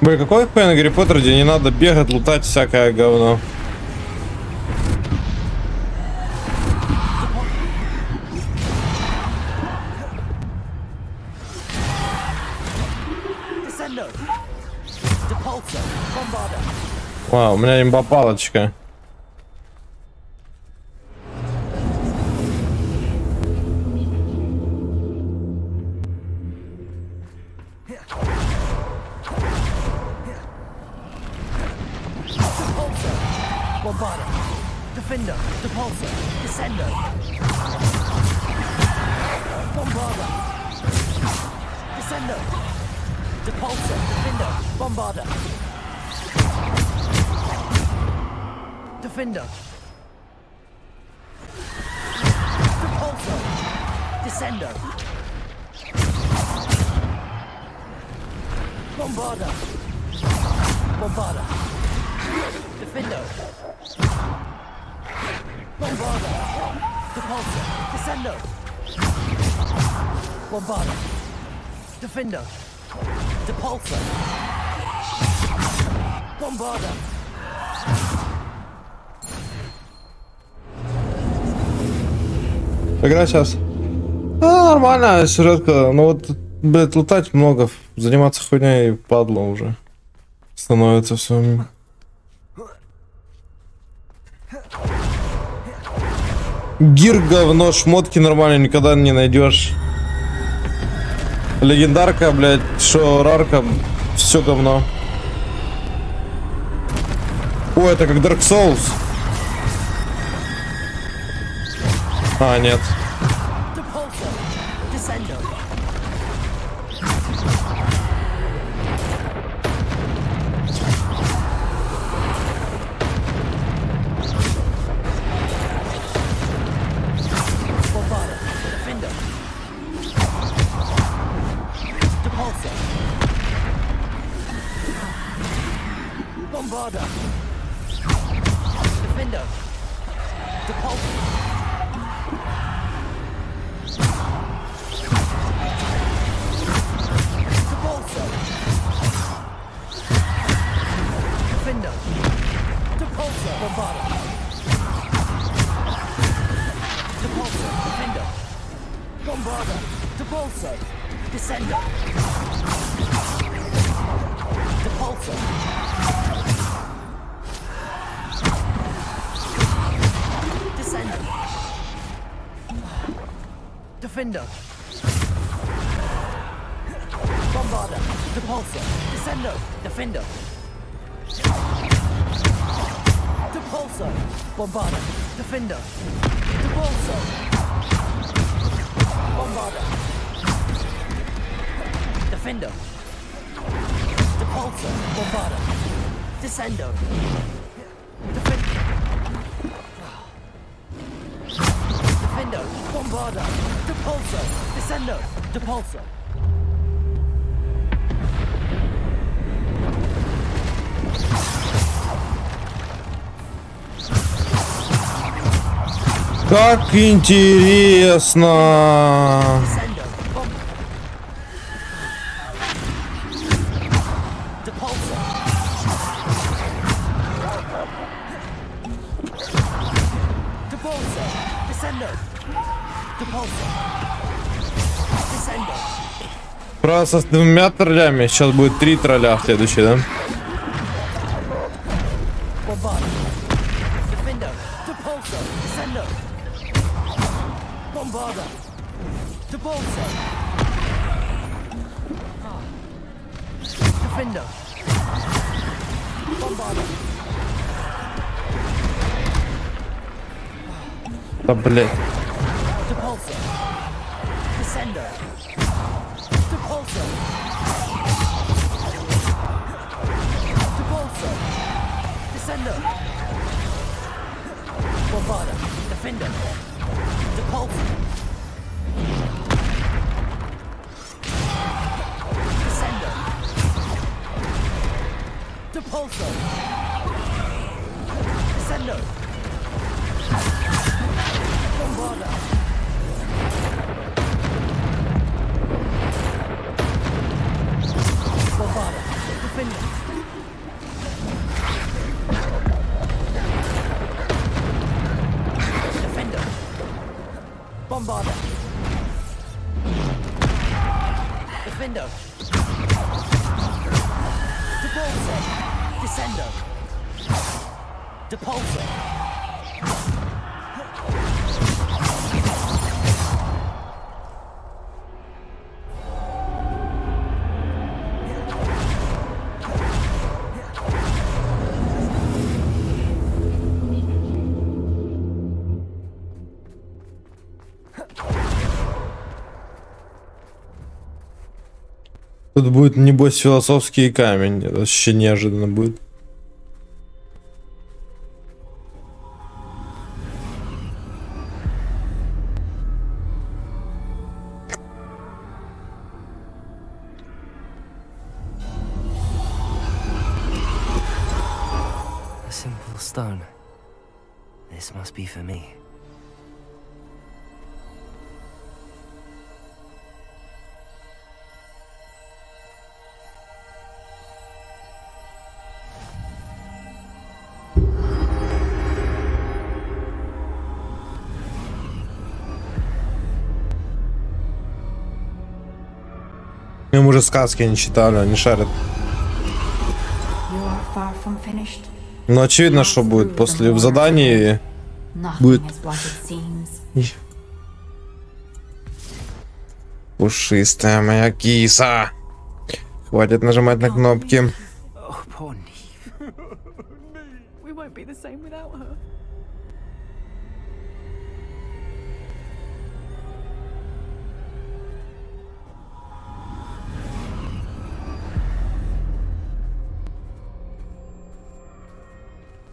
S1: Блин, какой хуй на Гарри Поттер, где не надо бегать, лутать всякое говно. Вау, у меня имба-палочка.
S7: Bombarder, Defender, Depulsor, Descender. Bombarder, Descender, Depulsor, Defender, Bombarder. Defender. Depulsor, Descender. Bombarder. Bombarder. Defender. Bombarder. Depulsor. Descendo. Bombarder. Defender. Depulsor. Bombarder.
S1: Игра сейчас. Нормально, сюжетка. Но вот, блядь, лутать много, заниматься хуйней падло уже. Становится все. Гир говно, шмотки нормально никогда не найдешь. Легендарка, блядь, шо, рарка, все говно. О, это как Dark Souls. А, нет.
S7: Bombarder. Defender. Depulsor. Depulsor. Defender. Depulsor. Bombarder. Depulsor. Defender. Bombarder. Depulsor. Descender. Depulsor. Descender. Defender. Bombarder. Depulsor. Descender. Defender. Depulsor. Bombarder. Defender. Depulsor. Bombarder. Defender. Depulsor. Bombarder. Descender. Defender. Defender, Bombarder, Depulsor, Descender, Depulsor.
S1: Как интересно. Просто с двумя троллями. Сейчас будет 3 тролля следующий, да? Да, блядь.
S7: Bombarder, Defender, Depulsor, Descender, Depulsor, Descender, Bombarder, Bombarder, Defender. Bombarder. Defender. Depulsor. Descender.
S5: Depulsor.
S1: Тут будет, небось, философский камень. Это вообще неожиданно будет.
S5: A simple stone. This must be for me.
S1: Им уже сказки не читали, они шарят. Но очевидно, что будет после в задании. Будет пушистая моя киса. Хватит нажимать на кнопки.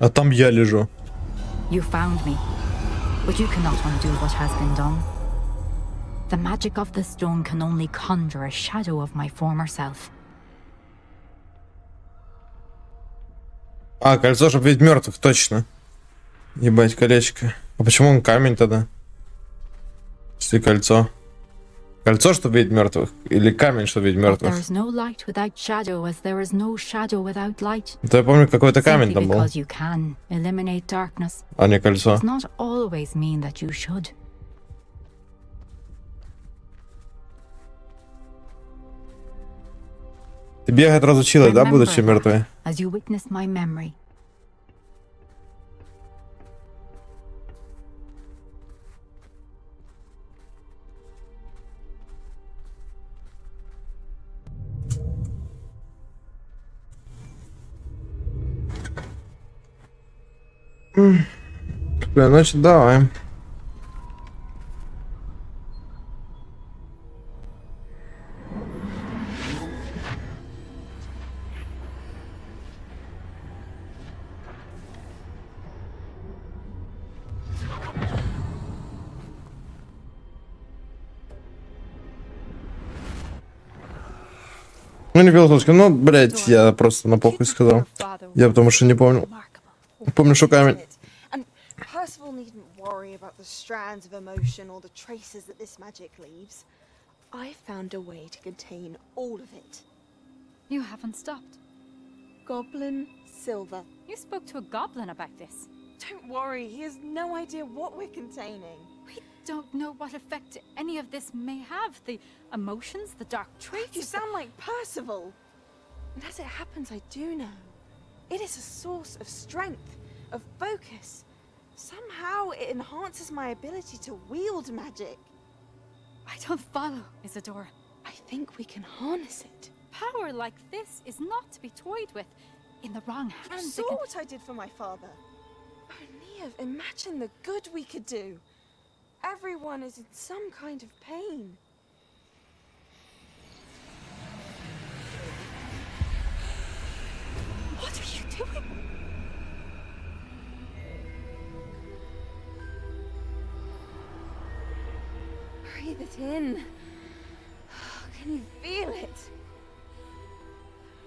S1: А там я лежу.
S9: You found me, but you cannot undo what has been done. The magic of the stone can only conjure a shadow of my former self.
S1: А, кольцо, чтобы видеть мертвых, точно. Ебать, колечко. А почему он камень тогда? Если кольцо. Кольцо, чтобы видеть мертвых? Или камень, чтобы видеть мертвых? Это я помню, какой-то камень там был. А не кольцо. Ты бегать разучилась, да, будучи мертвой? Бля, значит, давай. Ну, не философски, ну, блять, я просто на похуй сказал. Я потому что не помню. Помню, что камень.
S17: Percival needn't worry about the strands of emotion or the traces that this magic leaves. I found a way to contain all of it.
S8: You haven't stopped.
S17: Goblin Silver.
S8: You spoke to a goblin about this.
S17: Don't worry, he has no idea what we're containing.
S8: We don't know what effect any of this may have. The emotions, the dark traits.
S17: You sound like Percival. And as it happens, I do know. It is a source of strength, of focus. Somehow it enhances my ability to wield magic.
S8: I don't follow, Isadora.
S17: I think we can harness it.
S8: Power like this is not to be toyed with. In the wrong hands,
S17: you saw what I did for my father. Oh, Neve, imagine the good we could do. Everyone is in some kind of pain.
S8: What are you doing?
S17: Breathe it in. Can you feel it?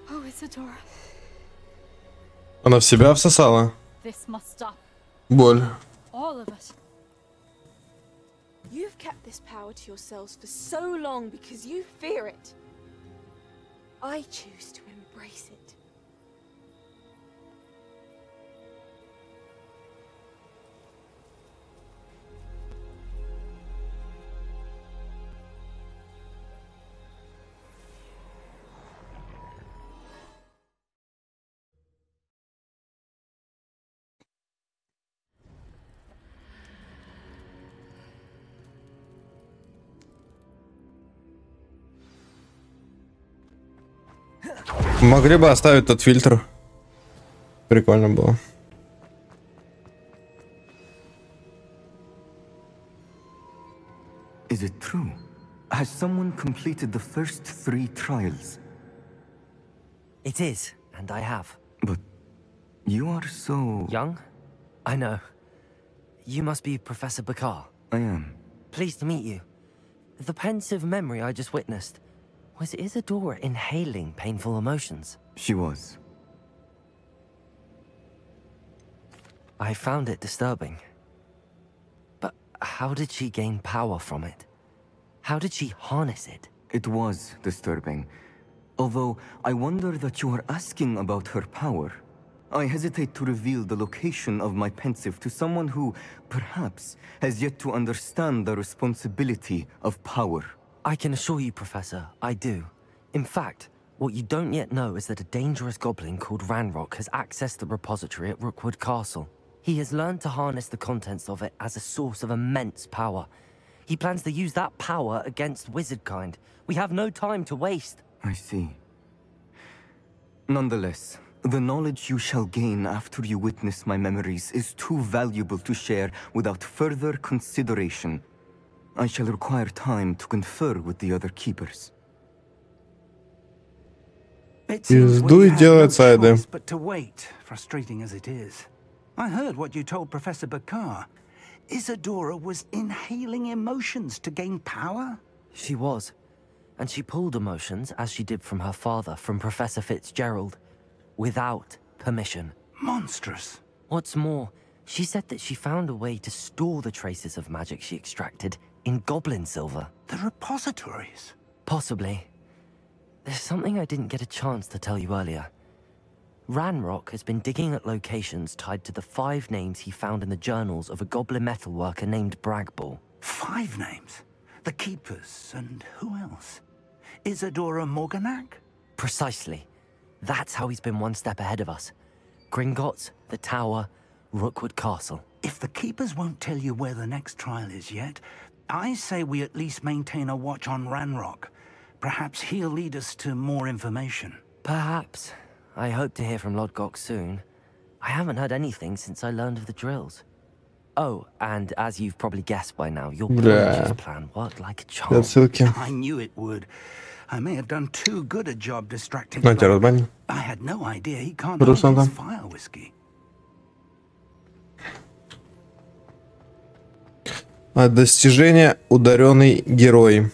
S8: Oh, Isadora.
S1: Она в себя всосала.
S8: This must stop.
S1: Боль.
S8: All of it.
S17: You've kept this power to yourselves for so long because you fear it. I choose to embrace it.
S1: Могли бы оставить тот фильтр. Прикольно было.
S18: Is it true? Has someone completed the first 3 trials?
S5: It is, and I have.
S18: But you are so...
S5: Young? I know. You must be Professor Bakar.
S18: I am.
S5: Pleased to meet you. The pensive memory I just witnessed, was Isadora inhaling painful emotions?
S18: She was.
S5: I found it disturbing. But how did she gain power from it? How did she harness it?
S18: It was disturbing. Although, I wonder that you are asking about her power. I hesitate to reveal the location of my pensive to someone who, perhaps, has yet to understand the responsibility of power.
S5: I can assure you, Professor, I do. In fact, what you don't yet know is that a dangerous goblin called Ranrock has accessed the repository at Rookwood Castle. He has learned to harness the contents of it as a source of immense power. He plans to use that power against wizardkind. We have no time to waste.
S18: I see. Nonetheless, the knowledge you shall gain after you witness my memories is too valuable to share without further consideration. I shall require time to confer with the other keepers.
S1: Пизду и делать сайды.
S4: But to wait, frustrating as it is. I heard what you told Professor Bakar. Isadora was inhaling emotions to gain power?
S5: She was. And she pulled emotions, as she did from her father, from Professor Fitzgerald, without permission.
S4: Monstrous.
S5: What's more, she said that she found a way to store the traces of magic she extracted in goblin silver.
S4: The repositories?
S5: Possibly. There's something I didn't get a chance to tell you earlier. Ranrock has been digging at locations tied to the 5 names he found in the journals of a goblin metalworker named Bragball.
S4: 5 names? The Keepers, and who else? Isadora Morganac?
S5: Precisely. That's how he's been one step ahead of us. Gringotts, the Tower, Rookwood Castle.
S4: If the Keepers won't tell you where the next trial is yet, I say we at least maintain a watch on Ranrock. Perhaps he'll lead us to more information.
S5: Perhaps. I hope to hear from Lodgok soon. I haven't heard anything since I learned of the drills. Oh, and as you've probably guessed by now, your purchase plan worked like a charm.
S4: I knew it would. I may have done too good a job distracting
S1: На тебя разбанил.
S4: I had no idea he can't hold his fire whiskey.
S1: Достижение ударенный герой.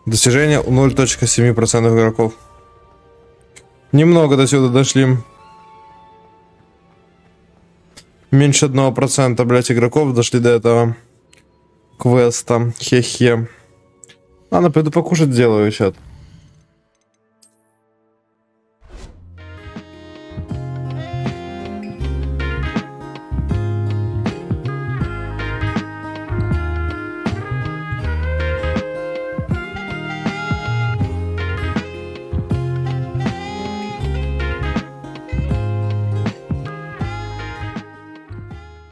S1: Достижение у 0.7% игроков. Немного до сюда дошли. Меньше 1%, блять, игроков дошли до этого квеста. Хе-хе. Ладно, пойду покушать сделаю, чат.